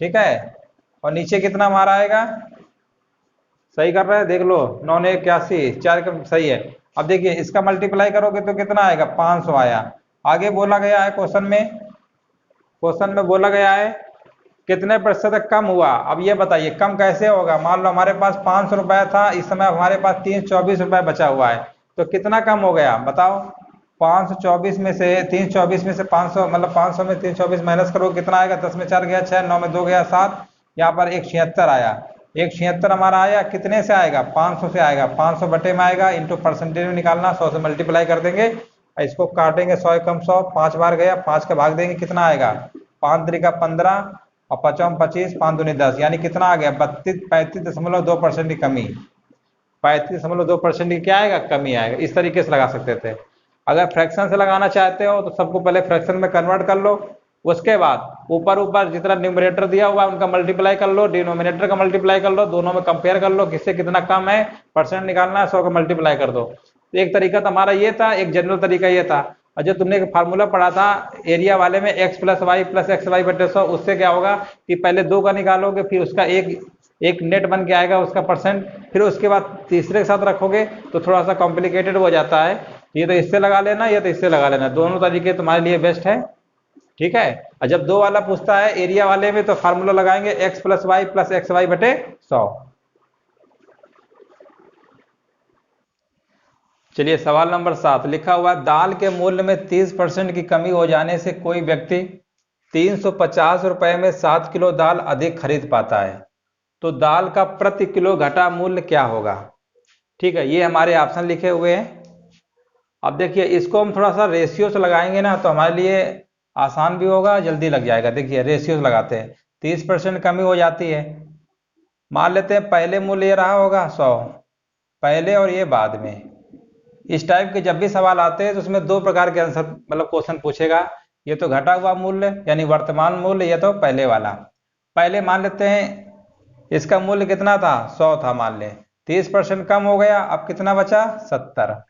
ठीक है। और नीचे कितना हमारा आएगा? सही कर रहे हैं, देख लो। 9 9 81, 4 कम सही है। अब देखिए इसका मल्टीप्लाई करोगे तो कितना आएगा? 500 आया। आगे बोला गया है क्वेश्चन में बोला गया है कितने प्रतिशत कम हुआ। अब ये बताइए कम कैसे होगा। मान लो हमारे पास 500 रुपया था, इस समय हमारे पास 324 रुपया बचा हुआ है, तो कितना कम हो गया बताओ। 524 में से 324 में से 500, मतलब 500 में 324 माइनस करो, कितना आएगा? 10 में 4 गया 6, 9 में 2 गया 7, यहाँ पर 176 आया। 176 हमारा आया, कितने से आएगा? 500 से आएगा। 500 बटे में आएगा, इंटू परसेंटेज में निकालना, 100 से मल्टीप्लाई कर देंगे, इसको काटेंगे 100 एकम 100, 5 बार गया, 5 का भाग देंगे, कितना आएगा? 5 3 15 और 5 25, 5 दूनी 10, यानी कितना आ गया? 35.2% की कमी। 35.2% की क्या आएगा? कमी आएगा। इस तरीके से लगा सकते थे। अगर फ्रैक्शन से लगाना चाहते हो तो सबको पहले फ्रैक्शन में कन्वर्ट कर लो, उसके बाद ऊपर ऊपर जितना न्यूमरेटर दिया हुआ है उनका मल्टीप्लाई कर लो, डिनोमिनेटर का मल्टीप्लाई कर लो, दोनों में कंपेयर कर लो किससे कितना कम है, परसेंट निकालना है, 100 का मल्टीप्लाई कर दो। तो एक तरीका तो हमारा ये था, एक जनरल तरीका ये था। और जो तुमने एक फार्मूला पढ़ा था एरिया वाले में, x + y + xy/100, उससे क्या होगा कि पहले 2 का निकालोगे, फिर उसका एक नेट बन के आएगा उसका परसेंट, फिर उसके बाद तीसरे के साथ रखोगे तो थोड़ा सा कॉम्प्लिकेटेड हो जाता है। ये तो इससे लगा लेना, ये तो इससे लगा लेना, दोनों तरीके तुम्हारे लिए बेस्ट है। ठीक है। और जब 2 वाला पूछता है एरिया वाले में तो फार्मूला लगाएंगे x + y + xy/100। चलिए सवाल नंबर 7 लिखा हुआ है, दाल के मूल्य में 30% की कमी हो जाने से कोई व्यक्ति 350 रुपए में 7 किलो दाल अधिक खरीद पाता है, तो दाल का प्रति किलो घटा मूल्य क्या होगा। ठीक है, ये हमारे ऑप्शन लिखे हुए हैं। अब देखिए इसको हम थोड़ा सा रेशियो से लगाएंगे ना तो हमारे लिए आसान भी होगा, जल्दी लग जाएगा। देखिए रेशियो से लगाते हैं, 30% कमी हो जाती है। मान लेते हैं पहले मूल्य ये रहा होगा 100, पहले और ये बाद में। इस टाइप के जब भी सवाल आते हैं तो उसमें 2 प्रकार के आंसर, मतलब क्वेश्चन पूछेगा। ये तो घटा हुआ मूल्य यानी वर्तमान मूल्य, ये तो पहले वाला। पहले मान लेते हैं इसका मूल्य कितना था? 100 था मान ले, 30% कम हो गया, अब कितना बचा? 70।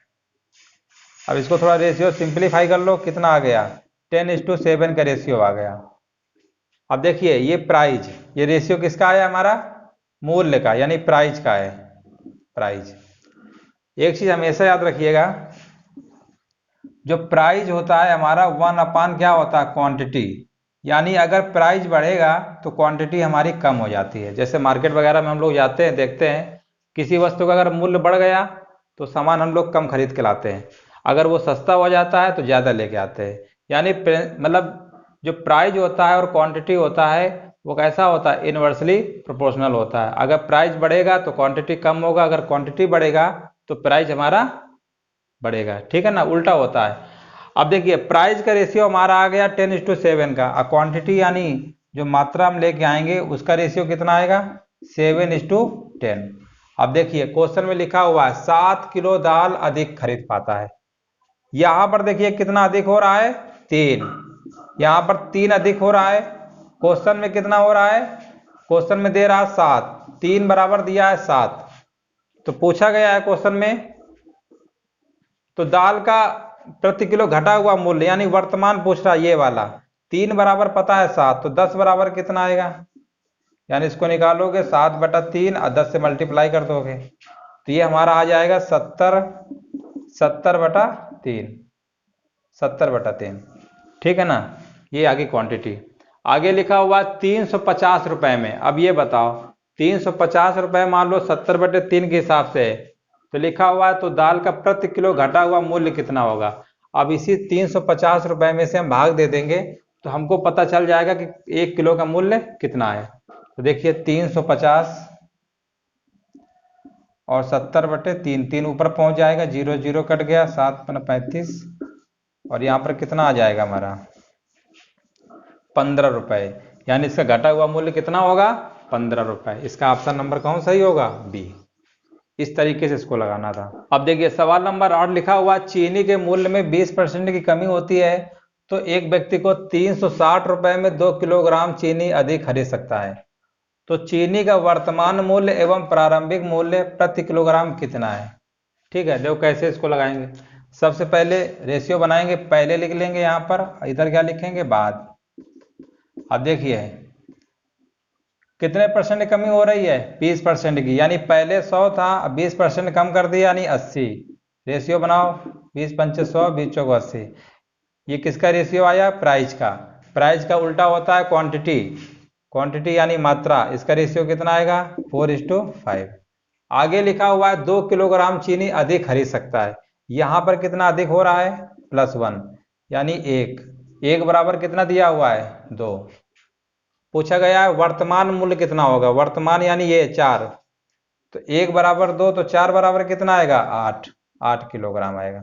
अब इसको थोड़ा रेशियो सिंप्लीफाई कर लो, कितना आ गया? 10:7 का रेशियो आ गया। अब देखिए ये प्राइज, ये रेशियो किसका है? हमारा मूल्य का, यानी प्राइज का है। प्राइज, एक चीज हमेशा याद रखिएगा, जो प्राइज होता है हमारा 1/, क्या होता है? क्वांटिटी। यानी अगर प्राइस बढ़ेगा तो क्वांटिटी हमारी कम हो जाती है। जैसे मार्केट वगैरह में हम लोग जाते हैं, देखते हैं किसी वस्तु का अगर मूल्य बढ़ गया तो सामान हम लोग कम खरीद के लाते हैं, अगर वो सस्ता हो जाता है तो ज़्यादा लेके आते हैं। यानी मतलब जो प्राइस होता है और क्वांटिटी होता है वो कैसा होता है? इनवर्सली प्रोपोर्शनल होता है। अगर प्राइस बढ़ेगा तो क्वांटिटी कम होगा, अगर क्वांटिटी बढ़ेगा तो प्राइस हमारा बढ़ेगा। ठीक है ना, उल्टा होता है। अब देखिए प्राइस का रेशियो हमारा आ गया 10:7 का, और क्वांटिटी यानी जो मात्रा हम लेके आएंगे उसका रेशियो कितना आएगा? 7:10। अब देखिए क्वेश्चन में लिखा हुआ है 7 किलो दाल अधिक खरीद पाता है। यहां पर देखिए कितना अधिक हो रहा है? 3। यहां पर 3 अधिक हो रहा है। क्वेश्चन में कितना हो रहा है? क्वेश्चन में दे रहा है 7, 3 बराबर दिया है 7। तो पूछा गया है क्वेश्चन में, तो दाल का प्रति किलो घटा हुआ मूल्य यानी वर्तमान पूछ रहा है ये वाला। 3 बराबर पता है 7, तो 10 बराबर कितना आएगा? यानी इसको निकालोगे 7/3 और 10 से मल्टीप्लाई कर दोगे तो ये हमारा आ जाएगा 70 70/3, 70/3, ठीक है ना। ये आगे क्वांटिटी। आगे लिखा हुआ 350 रुपए में। अब ये बताओ 350 रुपए मान लो 70/3 के हिसाब से है, तो लिखा हुआ है तो दाल का प्रति किलो घटा हुआ मूल्य कितना होगा। अब इसी 350 रुपए में से हम भाग दे देंगे तो हमको पता चल जाएगा कि 1 किलो का मूल्य कितना है। तो देखिए 350 और 70/3, 3 ऊपर पहुंच जाएगा, 0 0 कट गया, 7 35, और यहाँ पर कितना आ जाएगा हमारा 15 रुपए। यानी इसका घटा हुआ मूल्य कितना होगा 15 रुपए। इसका ऑप्शन नंबर कौन सही होगा, बी। इस तरीके से इसको लगाना था। अब देखिए सवाल नंबर 8 लिखा हुआ चीनी के मूल्य में 20% की कमी होती है तो एक व्यक्ति को 360 रुपए में 2 किलोग्राम चीनी अधिक खरीद सकता है। तो चीनी का वर्तमान मूल्य एवं प्रारंभिक मूल्य प्रति किलोग्राम कितना है। ठीक है, देखो कैसे इसको लगाएंगे। सबसे पहले रेशियो बनाएंगे, पहले लिख लेंगे यहाँ पर, इधर क्या लिखेंगे बाद। अब देखिए कितने परसेंट की कमी हो रही है 20% की, यानी पहले 100 था, अब 20% कम कर दिया यानी 80। रेशियो बनाओ 20 पंचे 100, 20 चौको 80। ये किसका रेशियो आया, प्राइस का। प्राइस का उल्टा होता है क्वांटिटी, क्वांटिटी यानी मात्रा। इसका रेशियो कितना आएगा 4:5। आगे लिखा हुआ है 2 किलोग्राम चीनी अधिक खरीद सकता है। यहां पर कितना अधिक हो रहा है +1 यानी 1 बराबर कितना दिया हुआ है 2। पूछा गया है वर्तमान मूल्य कितना होगा, वर्तमान यानी ये 4, तो 1 बराबर 2 तो 4 बराबर कितना आएगा 8 किलोग्राम आएगा।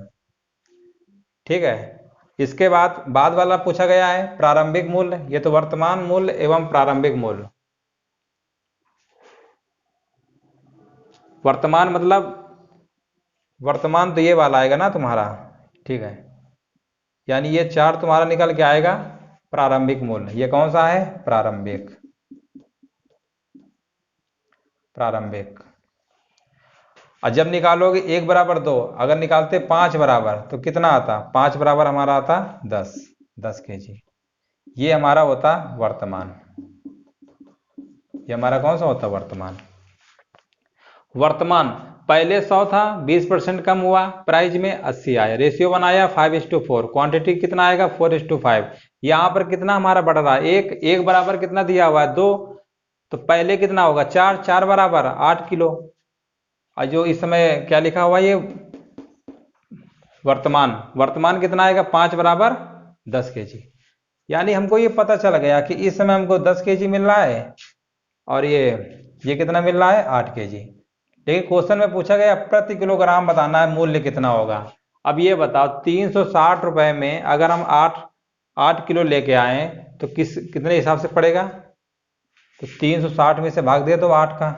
ठीक है, इसके बाद वाला पूछा गया है प्रारंभिक मूल्य। ये तो वर्तमान मूल्य एवं प्रारंभिक मूल्य। वर्तमान मतलब वर्तमान तो ये वाला आएगा ना तुम्हारा, ठीक है, यानी ये 4 तुम्हारा निकल के आएगा प्रारंभिक मूल्य। ये कौन सा है प्रारंभिक, प्रारंभिक। और जब निकालोगे 1 बराबर 2, अगर निकालते 5 बराबर तो कितना आता, 5 बराबर हमारा आता 10 kg। ये हमारा होता वर्तमान। ये हमारा कौन सा होता वर्तमान। वर्तमान पहले 100 था, 20% कम हुआ, प्राइस में 80 आया, रेशियो बनाया 5:4, क्वांटिटी कितना आएगा 4:5। यहां पर कितना हमारा बढ़ रहा है 1 बराबर कितना दिया हुआ है 2, तो पहले कितना होगा 4 बराबर 8 किलो। और जो इस समय क्या लिखा हुआ ये वर्तमान कितना आएगा 5 बराबर 10 kg। यानी हमको ये पता चल गया कि इस समय हमको 10 kg मिल रहा है और ये कितना मिल रहा है 8 kg। लेकिन क्वेश्चन में पूछा गया प्रति किलोग्राम बताना है मूल्य कितना होगा। अब ये बताओ 360 रुपए में अगर हम 8 किलो लेके आए तो कितने हिसाब से पड़ेगा, तो 360 में से भाग दे दो 8 का।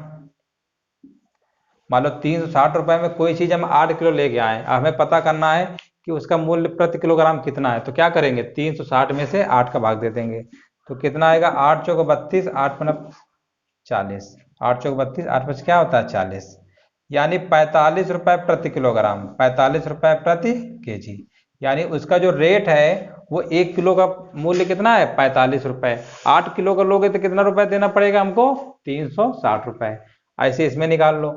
मान लो 360 रुपए में कोई चीज हम 8 किलो लेके आए, हमें पता करना है कि उसका मूल्य प्रति किलोग्राम कितना है। तो क्या करेंगे 360 में से 8 का भाग दे देंगे, तो कितना आएगा 8 चौको 32, 8 मतलब 40, 8 चौको 32, 8 5 क्या होता है 40, यानी 45 रुपए प्रति किलोग्राम, 45 रुपए प्रति केजी। यानी उसका जो रेट है वो 1 किलो का मूल्य कितना है 45 रुपए। 8 किलो का लोगे तो कितना रुपए देना पड़ेगा हमको 360 रुपए। ऐसे इसमें निकाल लो।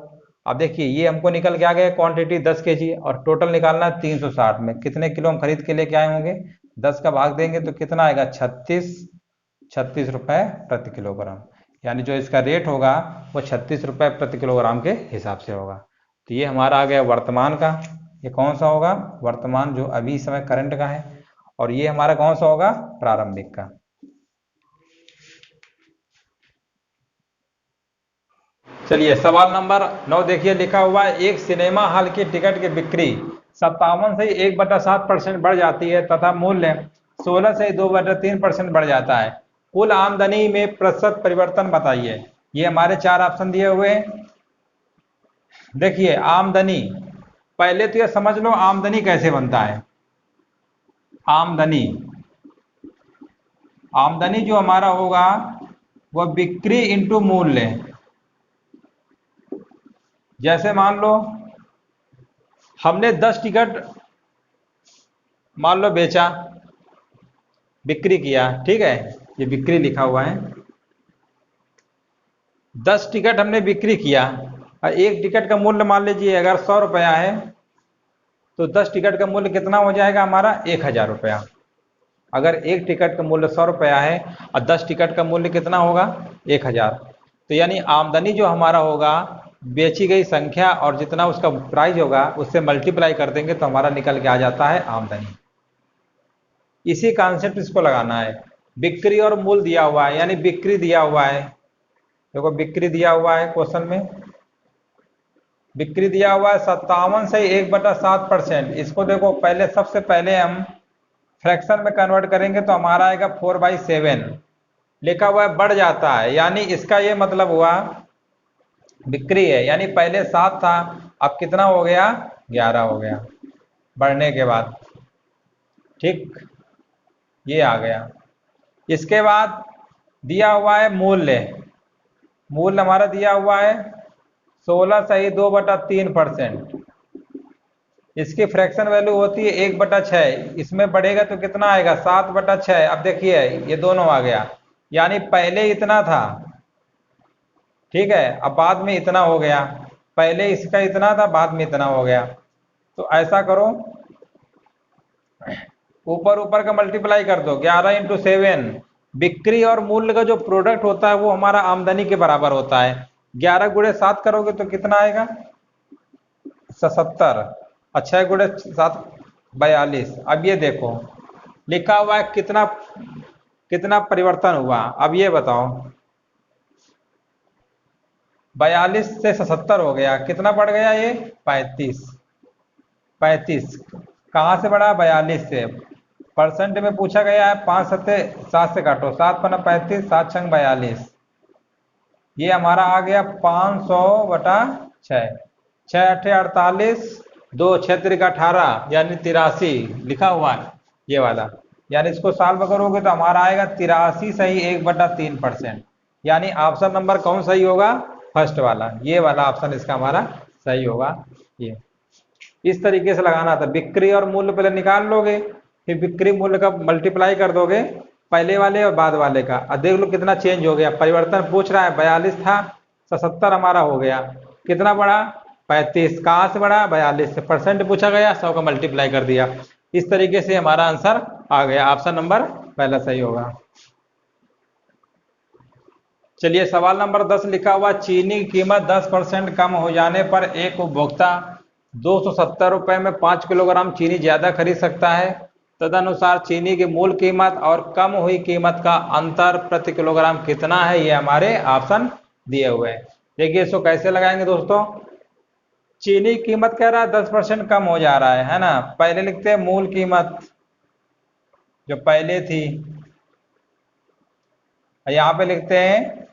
अब देखिए ये हमको निकल के आ गया क्वांटिटी 10 kg और टोटल निकालना है 360 में कितने किलो हम खरीद के लेके आए होंगे। 10 का भाग देंगे तो कितना आएगा 36 रुपए प्रति किलोग्राम। यानी जो इसका रेट होगा वो 36 रुपए प्रति किलोग्राम के हिसाब से होगा। तो ये हमारा आ गया वर्तमान का। ये कौन सा होगा वर्तमान जो अभी समय करंट का है, और ये हमारा कौन सा होगा प्रारंभिक का। चलिए सवाल नंबर 9 देखिए, लिखा हुआ है एक सिनेमा हॉल की टिकट की बिक्री 57 से 1/7% बढ़ जाती है तथा मूल्य 16 से 2/3% बढ़ जाता है। कुल आमदनी में प्रतिशत परिवर्तन बताइए। ये हमारे 4 ऑप्शन दिए हुए हैं। देखिए आमदनी, पहले तो ये समझ लो आमदनी कैसे बनता है। आमदनी जो हमारा होगा वह बिक्री इंटू मूल्य। जैसे मान लो हमने 10 टिकट मान लो बेचा, बिक्री किया, ठीक है, ये बिक्री लिखा हुआ है। 10 टिकट हमने बिक्री किया और एक टिकट का मूल्य मान लीजिए अगर 100 रुपया है तो 10 टिकट का मूल्य कितना हो जाएगा हमारा 1000 रुपया। अगर एक टिकट का मूल्य 100 रुपया है और 10 टिकट का मूल्य कितना होगा 1000, तो यानी आमदनी जो हमारा होगा बेची गई संख्या और जितना उसका प्राइस होगा उससे मल्टीप्लाई कर देंगे तो हमारा निकल के आ जाता है आमदनी। इसी कॉन्सेप्ट इसको लगाना है। बिक्री और मूल्य दिया हुआ है, यानी बिक्री दिया हुआ है, देखो बिक्री दिया हुआ है क्वेश्चन में, बिक्री दिया हुआ है 57 से 1/7%। इसको देखो पहले सबसे पहले हम फ्रैक्शन में कन्वर्ट करेंगे तो हमारा आएगा 4/7 लिखा हुआ है, बढ़ जाता है, यानी इसका ये मतलब हुआ बिक्री है, यानी पहले 7 था अब कितना हो गया 11 हो गया बढ़ने के बाद। ठीक, ये आ गया। इसके बाद दिया हुआ है मूल्य, मूल्य हमारा दिया हुआ है 16 सही 2/3%। इसकी फ्रैक्शन वैल्यू होती है 1/6, इसमें बढ़ेगा तो कितना आएगा 7/6। अब देखिए ये दोनों आ गया, यानी पहले इतना था, ठीक है, अब बाद में इतना हो गया, पहले इसका इतना था बाद में इतना हो गया। तो ऐसा करो ऊपर ऊपर का मल्टीप्लाई कर दो, 11 × 7। बिक्री और मूल्य का जो प्रोडक्ट होता है वो हमारा आमदनी के बराबर होता है। 11 × 7 करोगे तो कितना आएगा 77, 6 × 7 42। अब ये देखो लिखा हुआ है कितना कितना परिवर्तन हुआ, अब ये बताओ 42 से 77 हो गया, कितना बढ़ गया ये 35। 35 कहाँ से बढ़ा 42 से, परसेंट में पूछा गया है, 5 7 7 से काटो, 7 × 35 7 × 42, ये हमारा आ गया 500/6, 6 8 48, 2 6 3 18 यानी 83 लिखा हुआ है ये वाला, यानी इसको सॉल्व करोगे तो हमारा आएगा 83 सही 1/3%, यानी ऑप्शन नंबर कौन सही होगा फर्स्ट वाला, ये वाला ऑप्शन इसका हमारा सही होगा। ये इस तरीके से लगाना था, बिक्री और मूल्य पहले निकाल लोगे, फिर बिक्री मूल्य का मल्टीप्लाई कर दोगे पहले वाले और बाद वाले का, और देख लो कितना चेंज हो गया, परिवर्तन पूछ रहा है 42 था 77 हमारा हो गया, कितना बढ़ा 35, कहाँ से बढ़ा 42 से, परसेंट पूछा गया 100 का मल्टीप्लाई कर दिया। इस तरीके से हमारा आंसर आ गया, ऑप्शन नंबर पहला सही होगा। चलिए सवाल नंबर 10 लिखा हुआ, चीनी की कीमत 10% कम हो जाने पर एक उपभोक्ता 270 रुपए में 5 किलोग्राम चीनी ज्यादा खरीद सकता है, तदनुसार चीनी की मूल कीमत और कम हुई कीमत का अंतर प्रति किलोग्राम कितना है, ये हमारे ऑप्शन दिए हुए हैं। देखिए इसको कैसे लगाएंगे दोस्तों, चीनी की कीमत कह रहा है 10% कम हो जा रहा है ना, पहले लिखते हैं मूल कीमत जो पहले थी, यहाँ पे लिखते हैं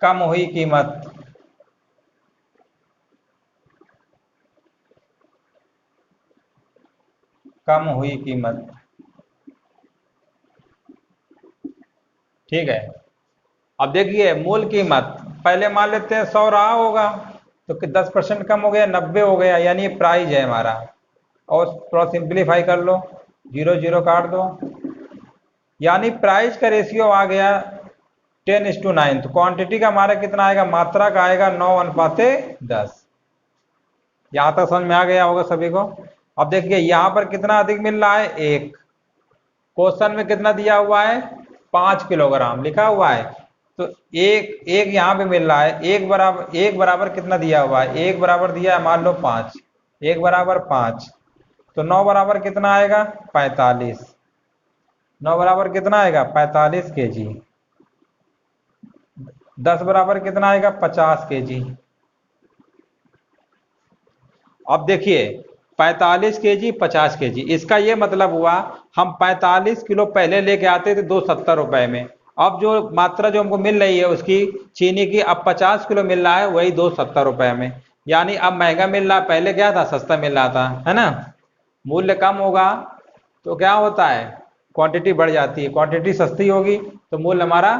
कम हुई कीमत, कम हुई कीमत, ठीक है। अब देखिए मूल कीमत पहले मान लेते हैं 100 रहा होगा, तो 10% कम हो गया 90 हो गया, यानी ये प्राइस है हमारा, और थोड़ा सिंप्लीफाई कर लो 0 0 काट दो, यानी प्राइस का रेशियो आ गया 10:9, तो क्वांटिटी का हमारा कितना आएगा, मात्रा का आएगा 9:10। यहां तक समझ में आ गया होगा सभी को। अब देखिए यहां पर कितना अधिक मिल रहा है, एक, क्वेश्चन में कितना दिया हुआ है 5 किलोग्राम लिखा हुआ है, तो एक यहाँ पे मिल रहा है, एक बराबर कितना दिया हुआ है, एक बराबर दिया है मान लो 5, एक बराबर 5, तो 9 बराबर कितना आएगा 45, 9 बराबर कितना आएगा 45 kg, 10 बराबर कितना आएगा 50 kg। अब देखिए 45 kg 50 kg, इसका ये मतलब हुआ हम 45 किलो पहले लेके आते थे 270 रुपए में, अब जो मात्रा जो हमको मिल रही है उसकी चीनी की, अब 50 किलो मिल रहा है वही 270 रुपए में, यानी अब महंगा मिल रहा है, पहले क्या था सस्ता मिल रहा था, है ना। मूल्य कम होगा तो क्या होता है क्वांटिटी बढ़ जाती है, क्वांटिटी सस्ती होगी तो मूल्य हमारा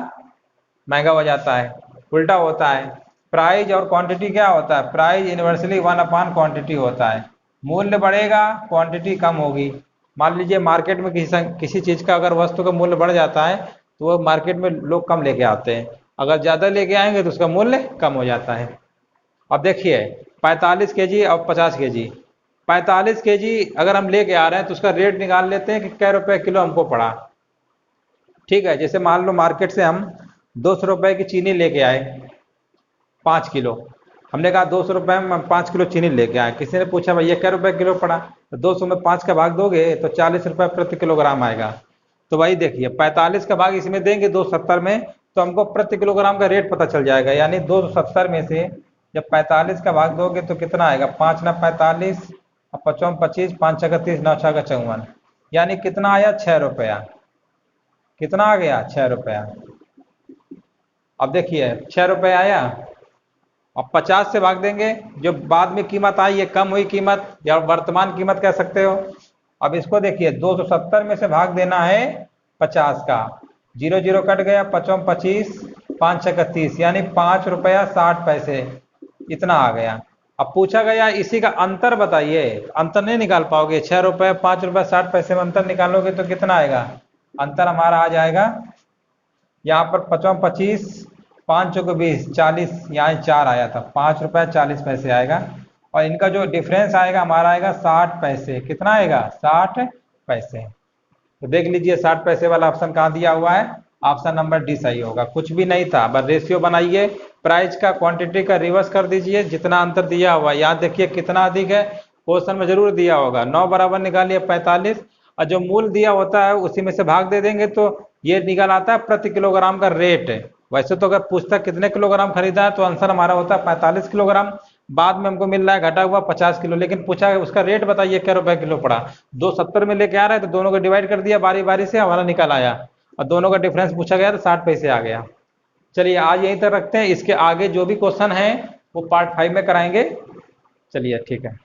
महंगा हो जाता है, उल्टा होता है। प्राइस और क्वांटिटी क्या होता है, प्राइस इनवर्सली 1/क्वांटिटी होता है, मूल्य बढ़ेगा क्वांटिटी कम होगी। मान लीजिए मार्केट में किसी चीज का अगर वस्तु का मूल्य बढ़ जाता है तो वो मार्केट में लोग कम लेके आते हैं, अगर ज्यादा लेके आएंगे तो उसका मूल्य कम हो जाता है। अब देखिए 45 केजी और 50 केजी। 45 केजी अगर हम लेके आ रहे हैं तो उसका रेट निकाल लेते हैं कि कै रुपए किलो हमको पड़ा। ठीक है, जैसे मान लो मार्केट से हम 200 रुपए की चीनी लेके आए 5 किलो। हमने कहा 200 रुपए में 5 किलो चीनी लेके आए। किसी ने पूछा भैया कै रुपए किलो पड़ा, तो 200 में 5 का भाग दोगे तो 40 रुपए प्रति किलोग्राम आएगा। तो भाई देखिए 45 का भाग इसमें देंगे 270 में, तो हमको प्रति किलोग्राम का रेट पता चल जाएगा। यानी 270 में से जब 45 का भाग दोगे तो कितना आएगा, 5 ना 45 और 55 25, 5 छः 30, 9 छः 54, यानी कितना आया, 6 रुपया। कितना आ गया, 6 रुपया। अब देखिए 6 रुपये आया। अब 50 से भाग देंगे, जो बाद में कीमत आई है कम हुई कीमत या वर्तमान कीमत कह सकते हो। अब इसको देखिए 270 में से भाग देना है 50 का, 0 0 कट गया, 55 25, 5 छः 30, यानी 5 रुपया 60 पैसे, इतना आ गया। अब पूछा गया इसी का अंतर बताइए, अंतर नहीं निकाल पाओगे। 6 रुपये 5 रुपये 60 पैसे में अंतर निकालोगे तो कितना आएगा, अंतर हमारा आ जाएगा यहाँ पर 55 25, 5 चौके 20, 40, यहाँ 4 आया था, 5 रुपये 40 पैसे आएगा। और इनका जो डिफरेंस आएगा हमारा आएगा 60 पैसे। कितना आएगा, 60 पैसे। तो देख लीजिए 60 पैसे वाला ऑप्शन कहाँ दिया हुआ है, ऑप्शन नंबर डी सही होगा। कुछ भी नहीं था, बस रेशियो बनाइए, प्राइस का क्वांटिटी का रिवर्स कर दीजिए, जितना अंतर दिया हुआ है। यहाँ देखिए कितना अधिक है, क्वेश्चन में जरूर दिया होगा। 9 बराबर निकालिए 45, और जो मूल दिया होता है उसी में से भाग दे देंगे तो ये निकल आता है प्रति किलोग्राम का रेट। वैसे तो अगर पूछता कितने किलोग्राम खरीदा है तो आंसर हमारा होता है 45 किलोग्राम। बाद में हमको मिल रहा है घटा हुआ 50 किलो, लेकिन पूछा है उसका रेट बताइए क्या रुपए किलो पड़ा। 270 में लेके आ रहा है तो दोनों को डिवाइड कर दिया बारी बारी से, हमारा निकल आया, और दोनों का डिफरेंस पूछा गया तो 60 पैसे आ गया। चलिए आज यहीं तक रखते हैं, इसके आगे जो भी क्वेश्चन है वो पार्ट 5 में कराएंगे। चलिए ठीक है।